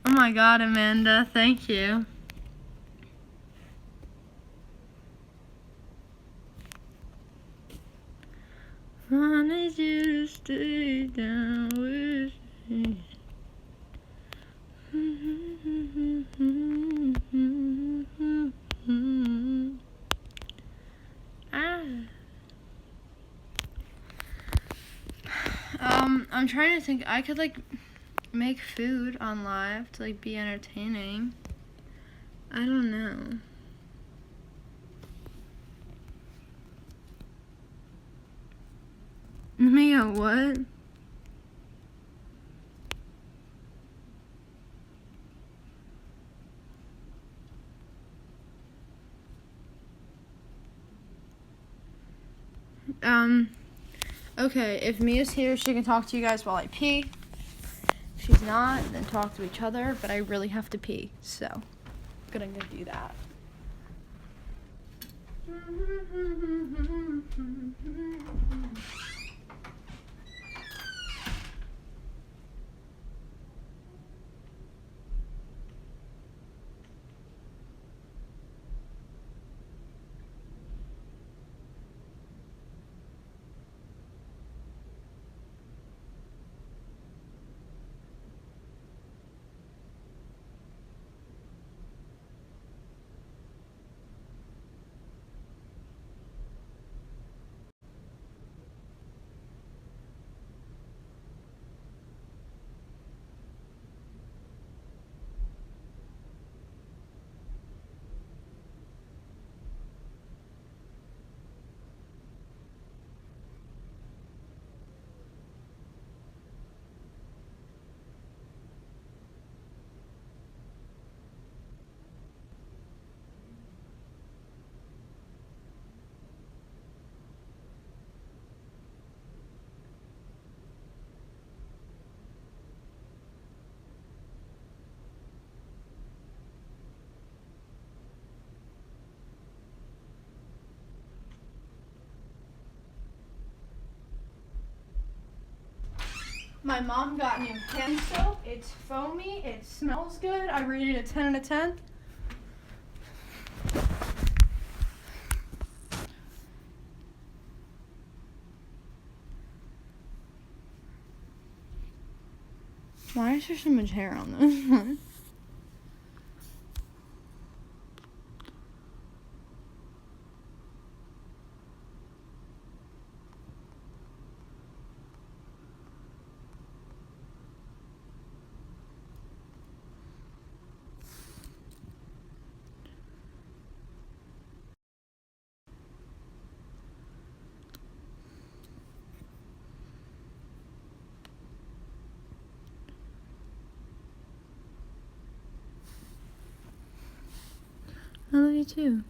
Oh my god, Amanda, thank you. Wanted you to stay down with me. I'm trying to think. I could like make food on live to like be entertaining. I don't know. Mia, what? Okay, if Mia's here, she can talk to you guys while I pee. If she's not, then talk to each other, but I really have to pee, so I'm gonna go do that. My mom got me a hand soap. It's foamy. It smells good. I rated it a 10 out of 10. Why is there so much hair on this one? I love you too.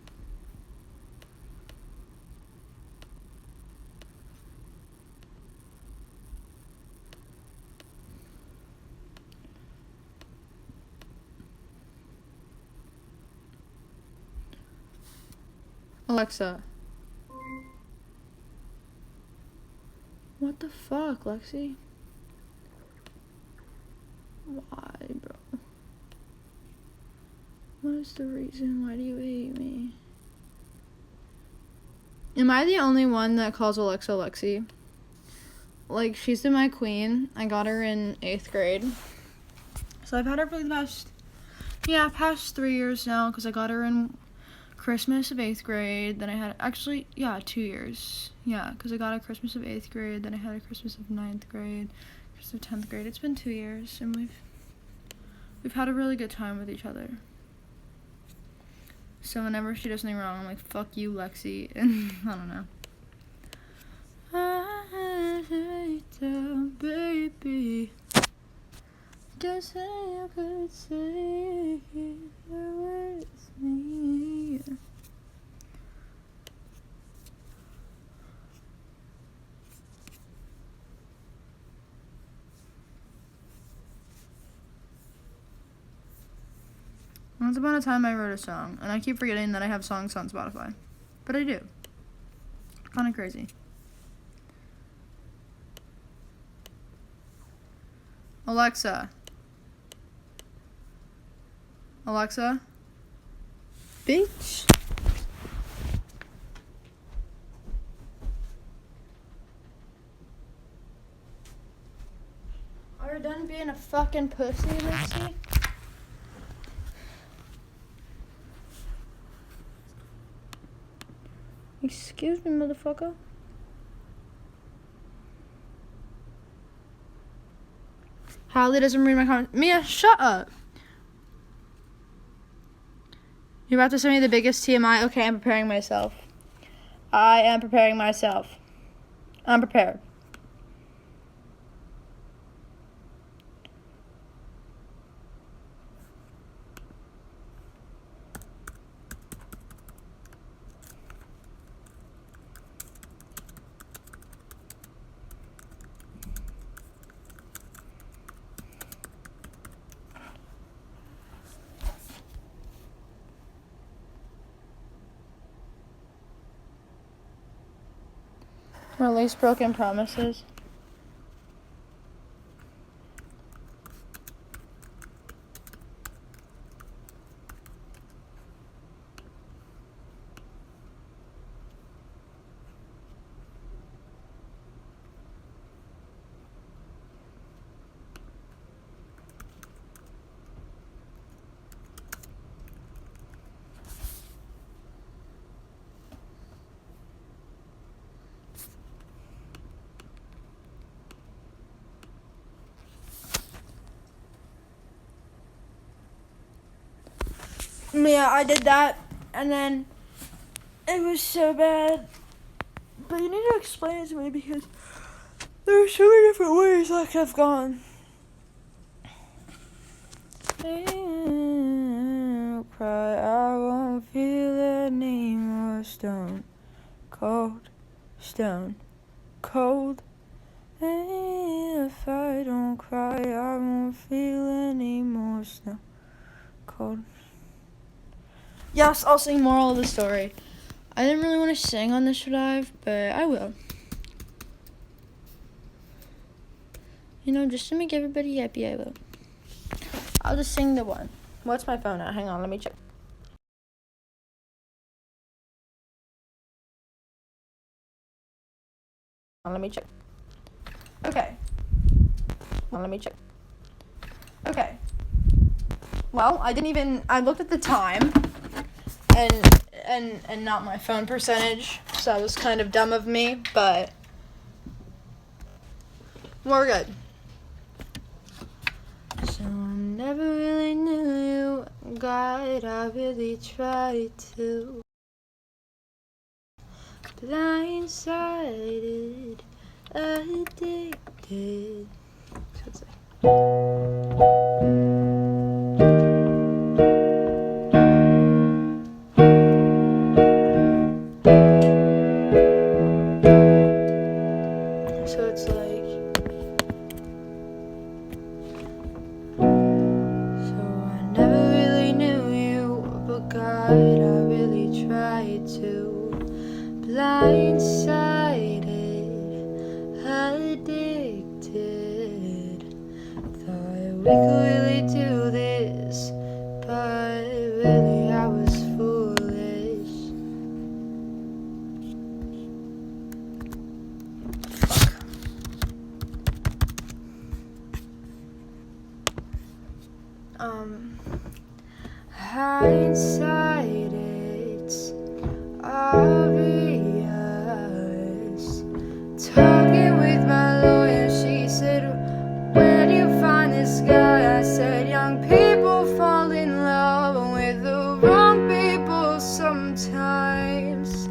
Alexa. What the fuck, Lexi? Why, bro? What is the reason? Why do you hate me? Am I the only one that calls Alexa Lexi? Like, she's been my queen. I got her in 8th grade. So I've had her for the past 3 years now, because I got her in Christmas of 8th grade. Then I had, 2 years. Yeah, because I got her Christmas of 8th grade. Then I had her Christmas of 9th grade. Christmas of 10th grade. It's been 2 years, and we've had a really good time with each other. So whenever she does something wrong, I'm like, fuck you, Lexi. And I don't know. I hate you, baby. Just say you could say you're with me. Once upon a time I wrote a song, and I keep forgetting that I have songs on Spotify. But I do. Kind of crazy. Alexa. Alexa. Bitch. Are you done being a fucking pussy, Lexi? Excuse me, motherfucker. Hadley doesn't read my comments. Mia, shut up. You're about to send me the biggest TMI. Okay, I'm preparing myself. I am preparing myself. I'm prepared. Release broken promises. Yeah, I did that, and then it was so bad. But you need to explain it to me, because there are so many different ways I could have gone. Don't cry, I won't feel anymore. Stone cold, stone cold. And if I don't cry, I won't feel anymore. Stone cold. Yes, I'll sing moral of the story. I didn't really want to sing on this live, but I will. Just to make everybody happy, I will. I'll just sing the one. What's my phone at? Hang on, let me check. Let me check. Okay. Let me check. Okay. Well, I looked at the time and not my phone percentage, so that was kind of dumb of me, but we're good. So I never really knew you, God, I really tried to. Blindsided, addicted. So it's like, so I never really knew you, but God, I really tried to. Blindsided, addicted. Thought we could really do this, but really I was foolish. Fuck. Hindsight, it's obvious. Talking with my lawyer, she said, where do you find this guy? I said, young people fall in love with the wrong people sometimes.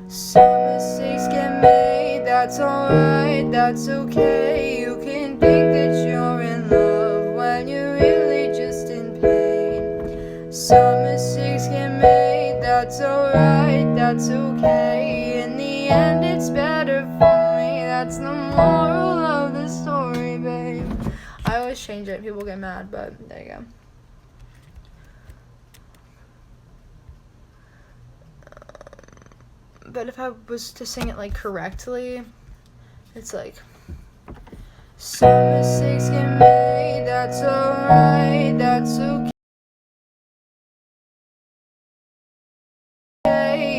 Some mistakes get made, that's alright, that's okay. You can think that you're in love when you're really just in pain. Some mistakes get made, that's alright, that's okay. In the end, it's better for me. That's the moral of the story, babe. I always change it, people get mad, but there you go. But if I was to sing it like correctly, it's like, some mistakes get made, that's alright, that's okay.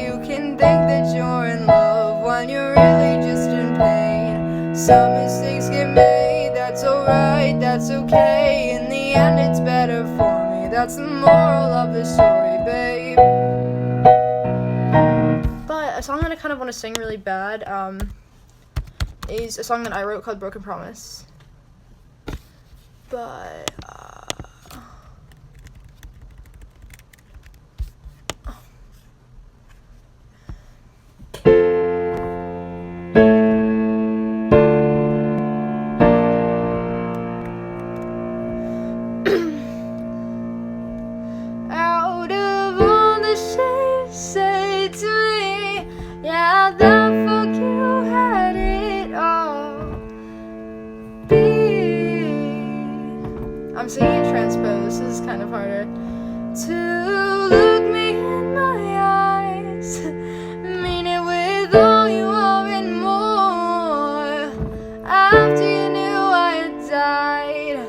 You can think that you're in love when you're really just in pain. Some mistakes get made, that's alright, that's okay. In the end, it's better for me. That's the moral of the story, babe. But a song that I kind of want to sing really bad is a song that I wrote called Broken Promise. But out of all the shit said to me, yeah, the fuck you had it all. I'm singing transpose, this is kind of harder. To look me in my eyes, mean it with all you are and more. After you knew I had died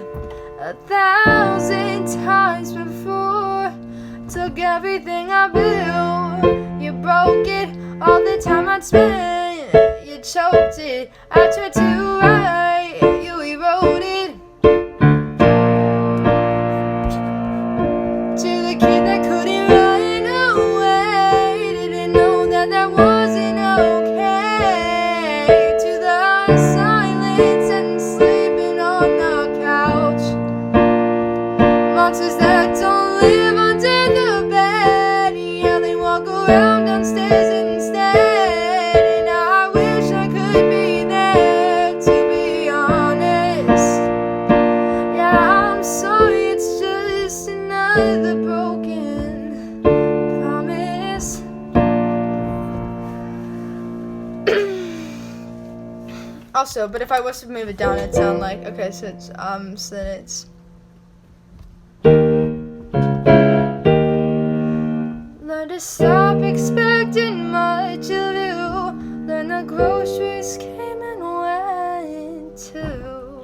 1,000 times before. Took everything I built, you broke it. All the time I'd spent, you choked it. I tried to write, you rewrote it. To the kid that couldn't run away, didn't know that that wasn't okay. To the silence and sleeping on the couch. Monsters that don't live under the bed, yeah, they walk around downstairs instead. And I wish I could be there, to be honest. Yeah, I'm sorry, it's just another broken promise. Also, but if I was to move it down, it'd sound like, okay, so it's so then it's learn to stop expecting much of you. Learn groceries came and went too.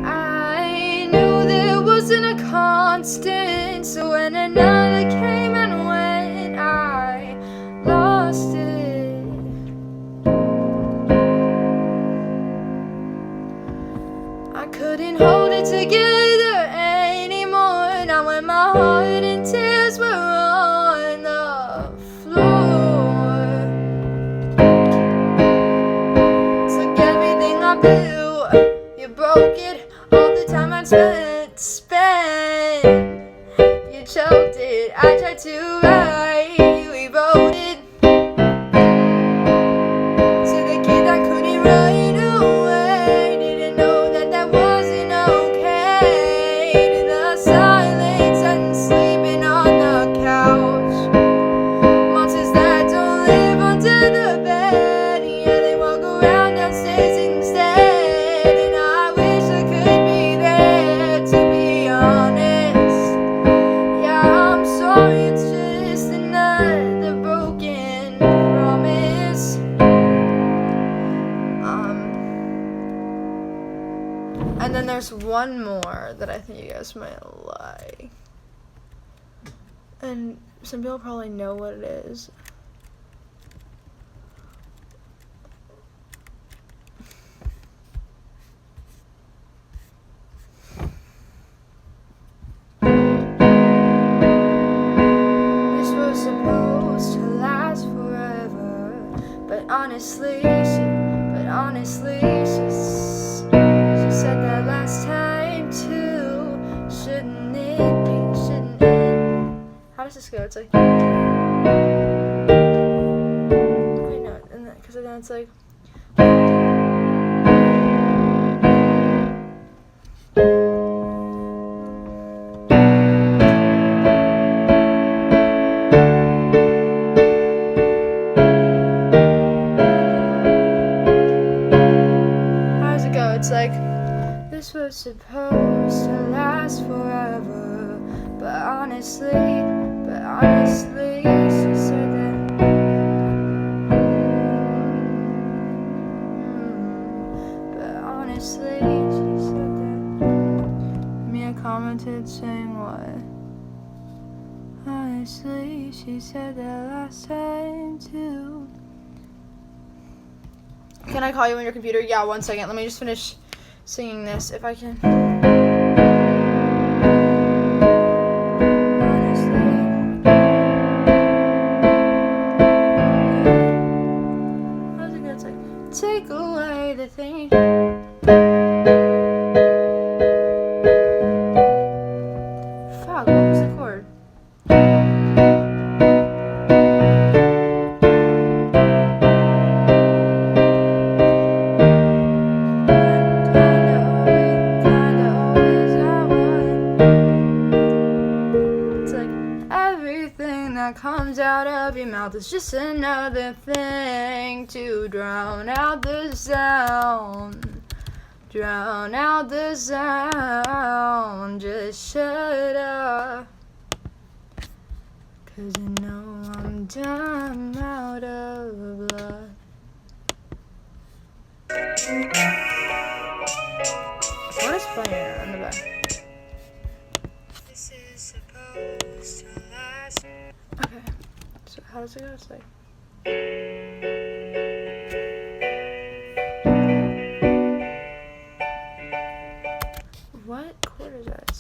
I knew there wasn't a constant, so when another came and went, I lost it. I couldn't hold it together anymore. Now when my heart and tears were on the floor, took everything I built, you broke it. All the time I spent, you choked it. I tried to write, you rewrote it. To the kid I couldn't run away, didn't know that that wasn't okay. In the silence and sleeping on the couch, monsters that don't live under the bed, yeah, they walk around downstairs instead. And I wish I could be there, to be honest. Yeah, I'm sorry, it's just another broken promise. And then there's one more that I think you guys might like. And some people probably know what it is. This was supposed to last forever, but honestly, she said that last time too. Shouldn't it be? Shouldn't it? How does this go? It's like, wait, no, because then it's like. It's like, this was supposed to last forever, but honestly, she said that. But honestly, she said that. Mia commented saying what? Honestly, she said that last time too. Can I call you on your computer? Yeah, 1 second. Let me just finish singing this, if I can. Honestly. How's it go? It's like, take away the thing. Fuck, what was the chord? Comes out of your mouth is just another thing to drown out the sound. Drown out the sound. Just shut up, 'cause I know I'm done out of blood. What is playing in the back? This is supposed to last. Okay, so how does it go? It's like, what chord is that?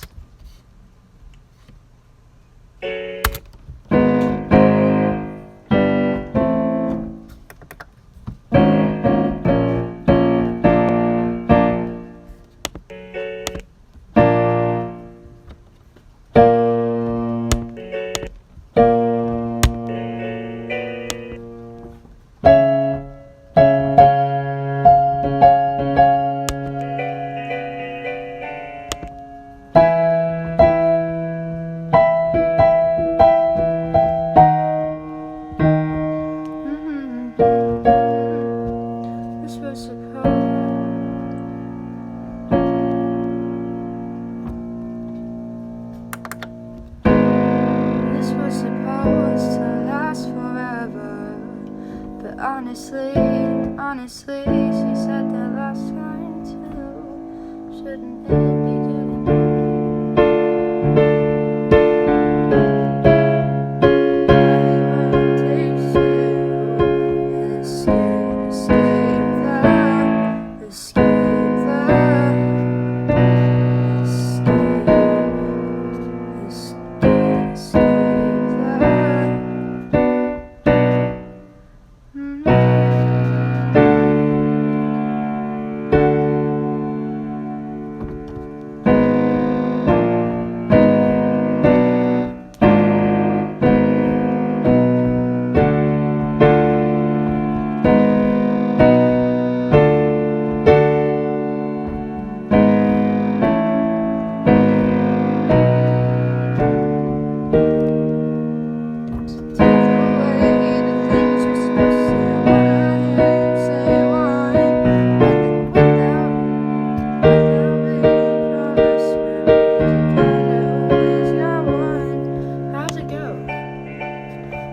honestly, she said that last time too. Shouldn't it be getting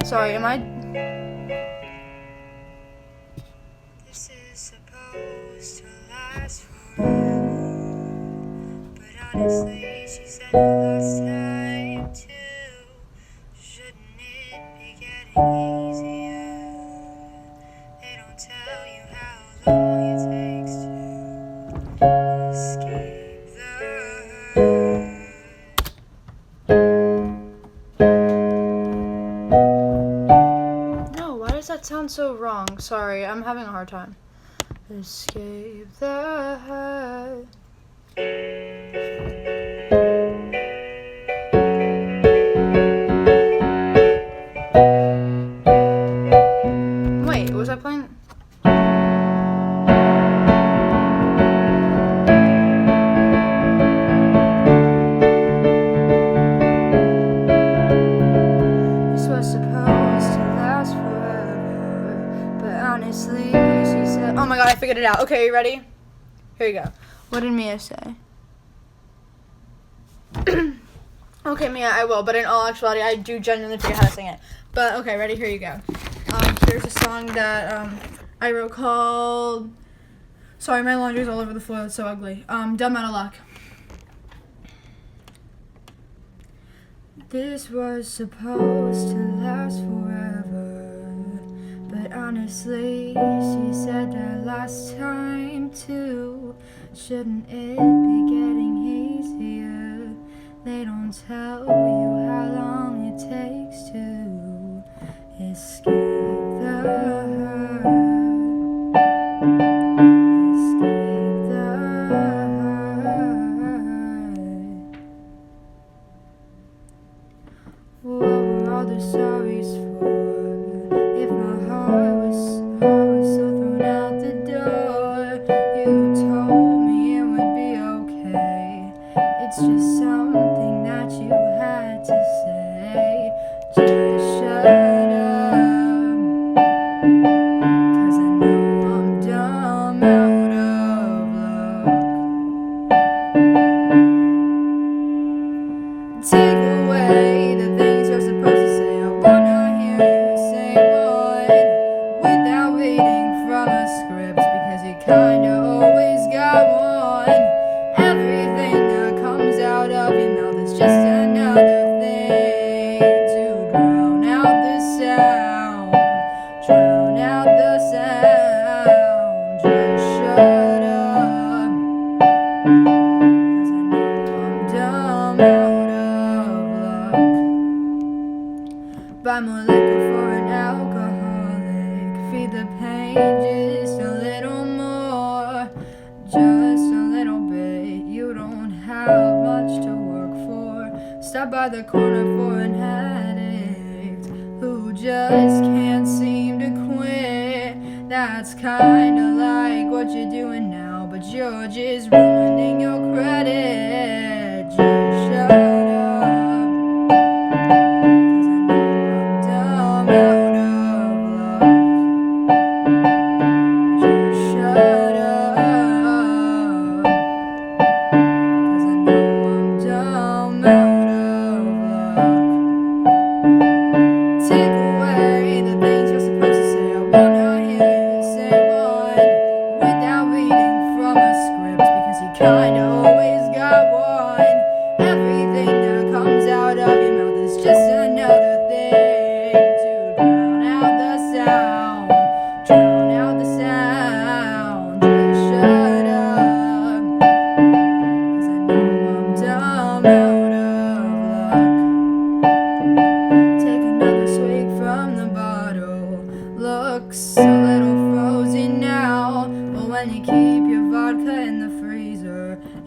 Sorry, am I? This is supposed to last forever, but honestly, she said it last time too. Shouldn't it be getting easier? They don't tell you how long it takes to escape the hurt. Why does that sound so wrong? Sorry, I'm having a hard time. Escape the hurt. Wait, was I playing? This was supposed to last forever, but honestly, she said, oh my god, I figured it out. Okay, you ready? Here you go. What did Mia say? Okay, Mia, I will, but in all actuality, I do genuinely forget how to sing it. But, okay, ready? Here you go. Here's a song that I wrote called... Sorry, my laundry's all over the floor. It's so ugly. Dumb Out of Luck. This was supposed to last forever, but honestly, she said that last time too. Shouldn't it be getting easier? They don't tell you how long it takes to escape the hurt. Escape the hurt. What were all the sorries for? If my heart was so thrown out the door, you told me it would be okay. It's just something that you had to say. Just shut up, 'cause I know I'm dumb out of luck. Take away the things you're supposed to say. I wanna hear you say one without reading from a script, because you kinda always got one. Everything that comes out of your mouth is just another thing to drown out the sound. Drown out the sound. Just shut up, 'cause I know I'm dumb out of luck. Buy more liquor for an alcoholic. Feed the pain just a little more. Just a little bit. You don't have much to work for. Stop by the corner for an addict who just can't seem to quit. That's kinda like what you're doing now, but you're just ruining your credit. Just shut up, 'cause I know I'm dumb out of luck. Just shut up, 'cause I know I'm dumb out of luck. Take away the things you're supposed to say. I wanna hear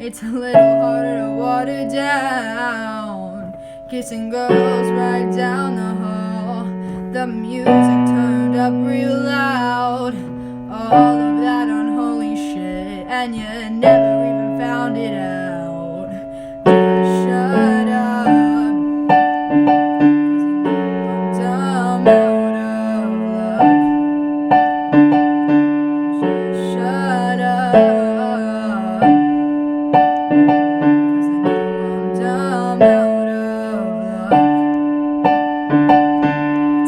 It's a little harder to water down. Kissing girls right down the hall. The music turned up real loud. All of that unholy shit, and you never even found it out. Just shut up. I'm out of luck. Just shut up. 'Cause I know I'm dumb out of luck.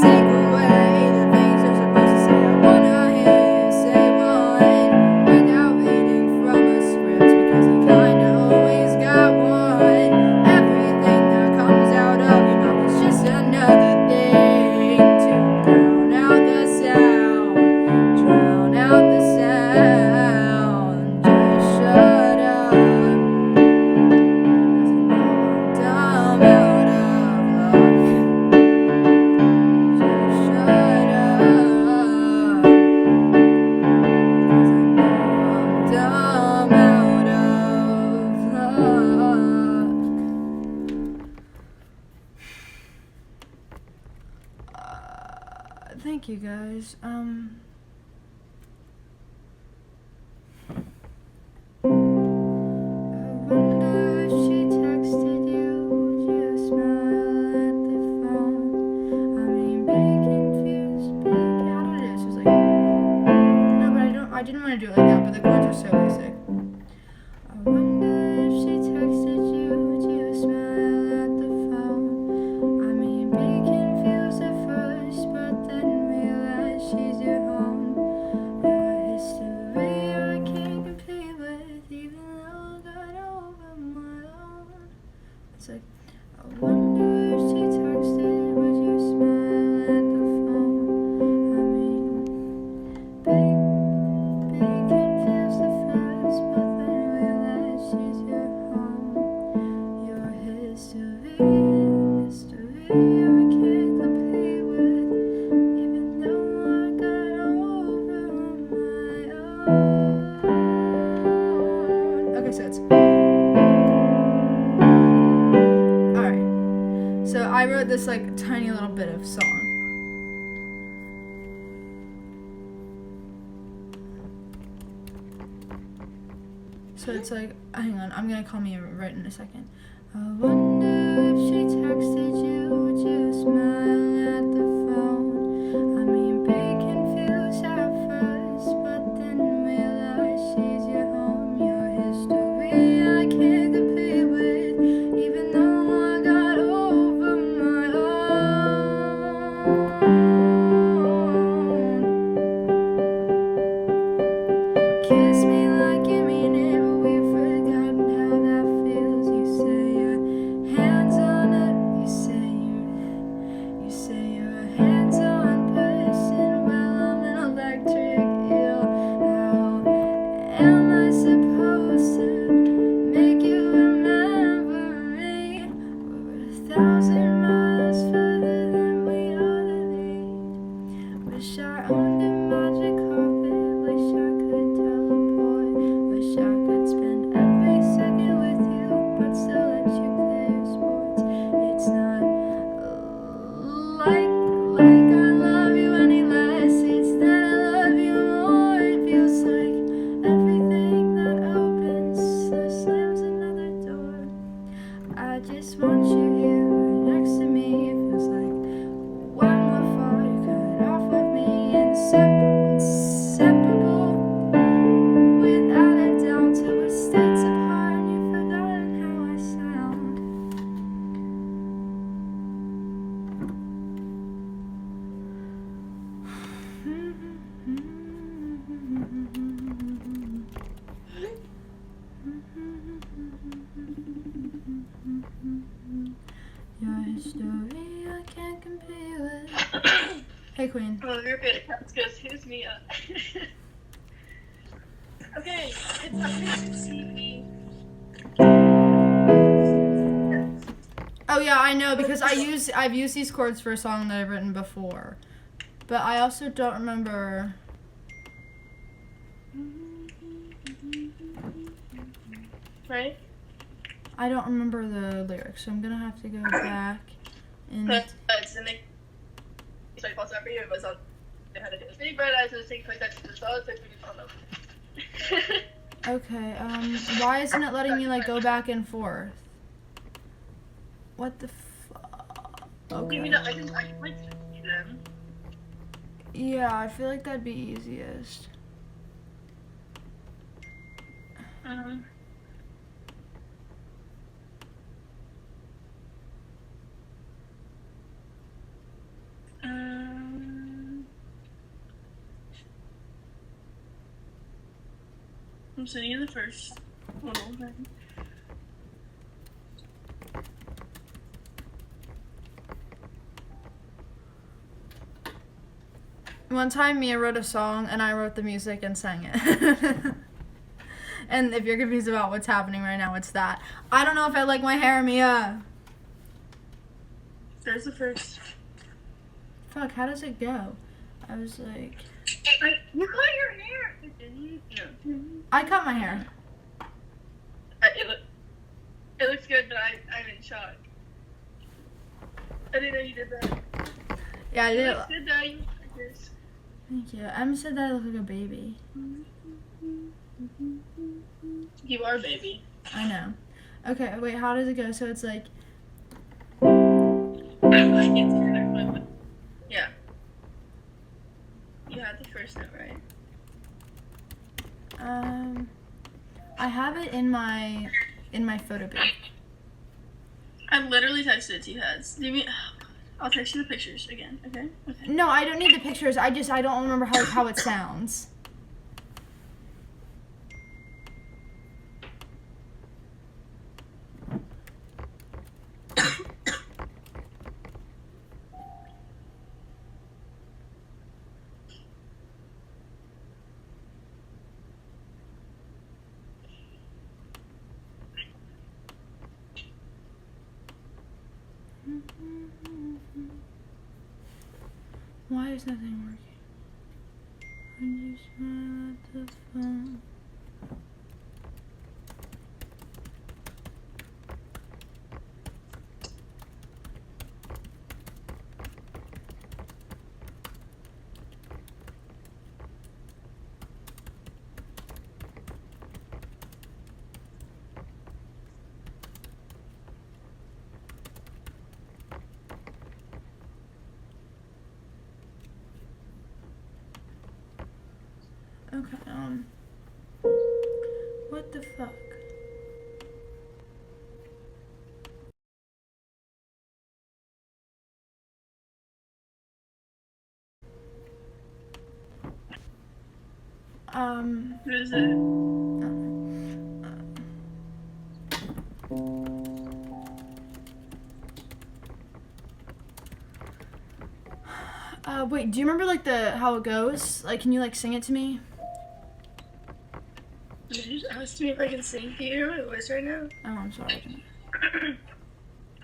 Take away the things you're supposed to say. I wanna hear you say one without reading from a script, because you kinda always got one. Everything that comes out of your mouth is just another thing to drown out the sound. Drown out the sound. Just shut up. 'Cause I know I'm dumb out of luck. Just shut up. 'Cause I know I'm dumb out of luck. Thank you guys. I wonder if she texted you, would you smile at the phone? I mean, be confused, be out of this. It's like, no, but I didn't want to do it like that, but the chords are so basic. I wonder if she texted you, would you smile at the phone? I mean, be confused at first, but then realize she's your home. Your history I can't compete with, even though I got over my own. It's like, I wonder if she texted, would you smile at the phone? I mean, be confused at first, but then realize she's your home. Your history I can't compete with, even though I got over my own. Okay, so it's alright. So I wrote this like tiny little bit of song. So it's like, hang on, I'm gonna call me right in a second. I wonder if she texted you, would you smile at the phone? I mean, be confused at first, but then realize she's your home. Your history I can't compete with, even though I got over my own. Kiss me like you mean it, but we've forgotten how that feels. You say your hands on it. You say you're a hands-on person. Well, I'm an electric eel. How am I supposed to make you remember me? We're 1,000 miles further than we ought to be. Wish I owned a magic carpet. Wish I could teleport. Wish I could spend every second with you, but still let you play your sports. It's not like I love you any less. It's that I love you more. It feels like everything that opens slams another door. I just want you here next to me. It feels like when we're far, you cut off with me. Inseparable, without a doubt, till we're states apart and you've forgotten how I sound. Your history I can't compete with. Hey, Queen. Oh, you're good. That's good. Excuse me. Okay, it's a C. Oh yeah, I know, because I've used these chords for a song that I've written before, but I also don't remember. right? I don't remember the lyrics, so I'm gonna have to go back and. That's and they so false for you. It was on. They had a big bright eyes and things like that. The solid type we found them. Okay, why isn't it letting me, like, go back and forth? What the fuck? Okay. Okay. I can like see them. Yeah, I feel like that'd be easiest. Um. I'm sending you the first little thing. One time Mia wrote a song and I wrote the music and sang it. And if you're confused about what's happening right now, it's that. I don't know if I like my hair, Mia. There's the first. Fuck, how does it go? I was like... You cut your hair! No. I cut my hair. It looks good, but I'm in shock. I didn't know you did that. Yeah, I It did. looks good though. You like this. Thank you. Emma said that I look like a baby. You are, baby. I know. Okay, wait, how does it go? So it's like... I can't see your next one, but yeah. You had the first note right. I have it in my photo booth. I literally texted it to you, Heads. I'll text you the pictures again, okay? Okay. No, I don't need the pictures. I don't remember how it sounds. Why is nothing working? I just smile at the phone. Okay, what the fuck? What is it? Wait, do you remember, like, how it goes? Like, can you, like, sing it to me? Did you just ask me if I can sing? Can you hear my voice right now? Oh, I'm sorry.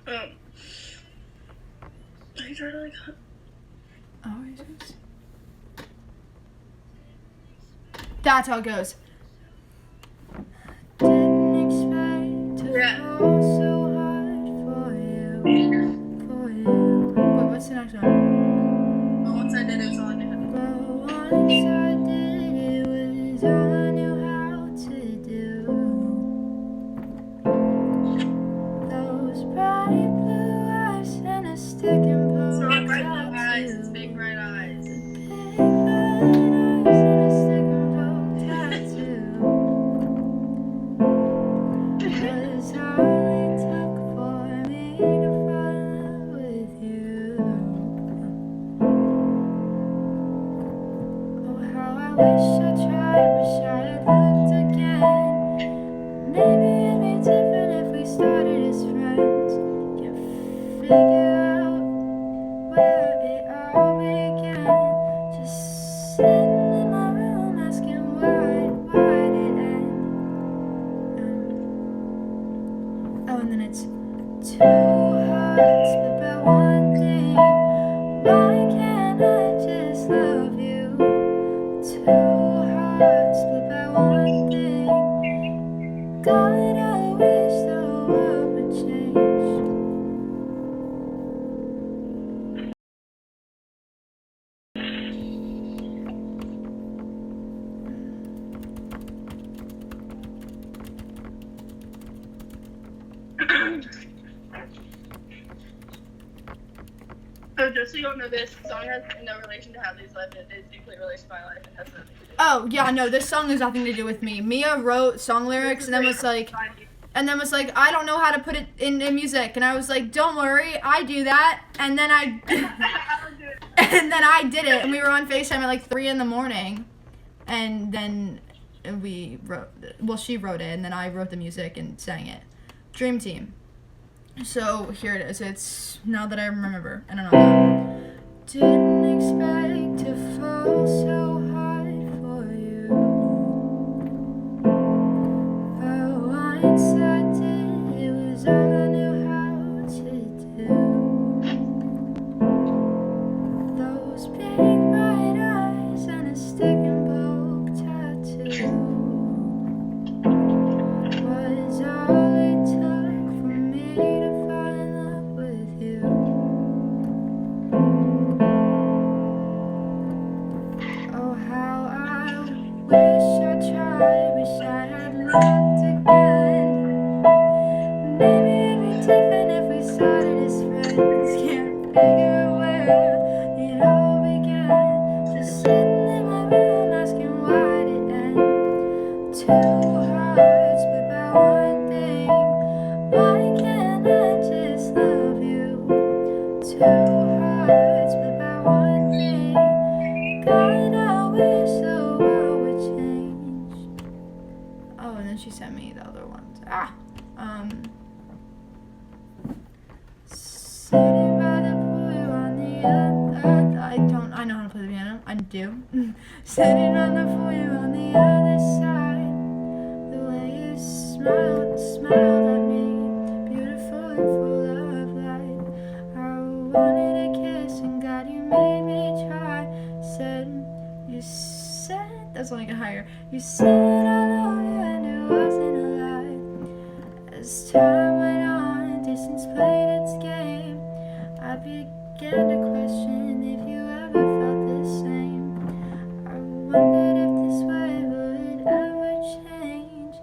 I try to like. Oh, is it? That's how it goes. Didn't expect to Yeah. fall so hard for you. Wait, what's the next one? But once I did, it was all I knew. But once I did, it was all I knew how to do. Those bright blue eyes and a sticking post So bright blue eyes, tattoo. it's big bright eyes. Big bright eyes and a sticking post tattoo. Was all it took for me to fall in love with you. Oh, just so you don't know, this song has no relation to Hadley's life. It is deeply related to my life and has nothing to do. Oh, yeah, no, this song has nothing to do with me. Mia wrote song lyrics and then was like, I don't know how to put it in music. And I was like, don't worry, I do that. And then I did it. And we were on FaceTime at like 3 a.m. And then we wrote, she wrote it and then I wrote the music and sang it. Dream Team. So here it is. It's now that I remember. I don't know. Didn't expect to fall so hard for you. But once I did, it was all I knew how to do. Those big bright eyes and a stick and poke tattoo was all it took for me to fall in love with you. Oh, how I wish I tried, wish I had looked again. Maybe it'd be different if we started as friends. Can't figure where it all began. Just sitting in my room asking why did it end. Two hearts but by one thing. Why can't I just love you? Two hearts but by one thing. God, I wish the world would change. Oh, and then she sent me the other ones. Sitting by the pool on the other. I know how to play the piano. I do. Sitting on the pool on the other side. The way you smiled at me, beautiful and full of light. I wanted a kiss and God, you made me try. You said, that's only get higher. You said I love you and it wasn't a lie. As time went on, distance played its game. I began to question if you ever felt the same. I wondered if this way would ever change.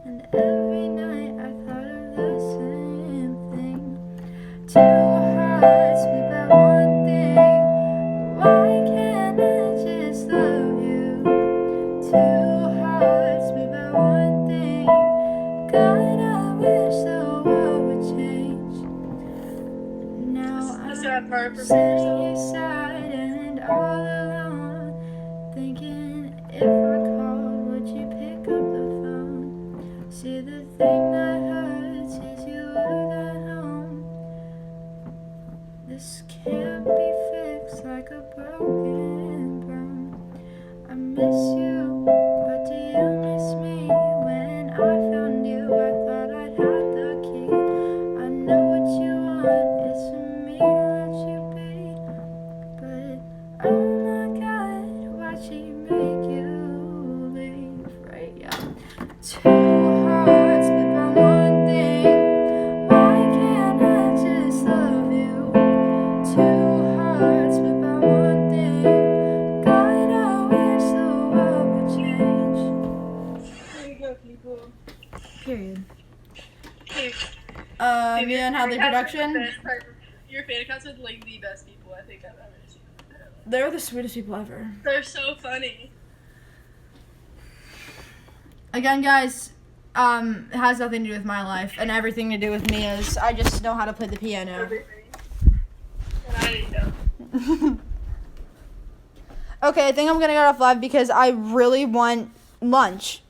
And every night I thought of the same thing. Two hearts beat by one thing. Why can't I just love you? Two hearts beat by one thing. God, I wish the world would change. Now I'm sitting inside and all alone, thinking if I called, would you pick up the phone? See, the thing that hurts is you were not home. This can't be fixed like a broken bone. I miss you, but do you miss me? When I found you, I thought I'd had the key. I know what you want is for me to let you be. But oh my God, why'd she make you leave? Right, yeah. Two hearts but by one thing. Why can't I just love you? Two hearts but by one thing. God, I wish the world would change. There you go, people. Period. Hey, Mia and Hadley production. Your fan accounts are like the best people I think I've ever seen. They're the sweetest people ever. They're so funny. Again, guys, it has nothing to do with my life and everything to do with Mia's. I just know how to play the piano. Everything. And I didn't know. Okay, I think I'm gonna get off live because I really want lunch.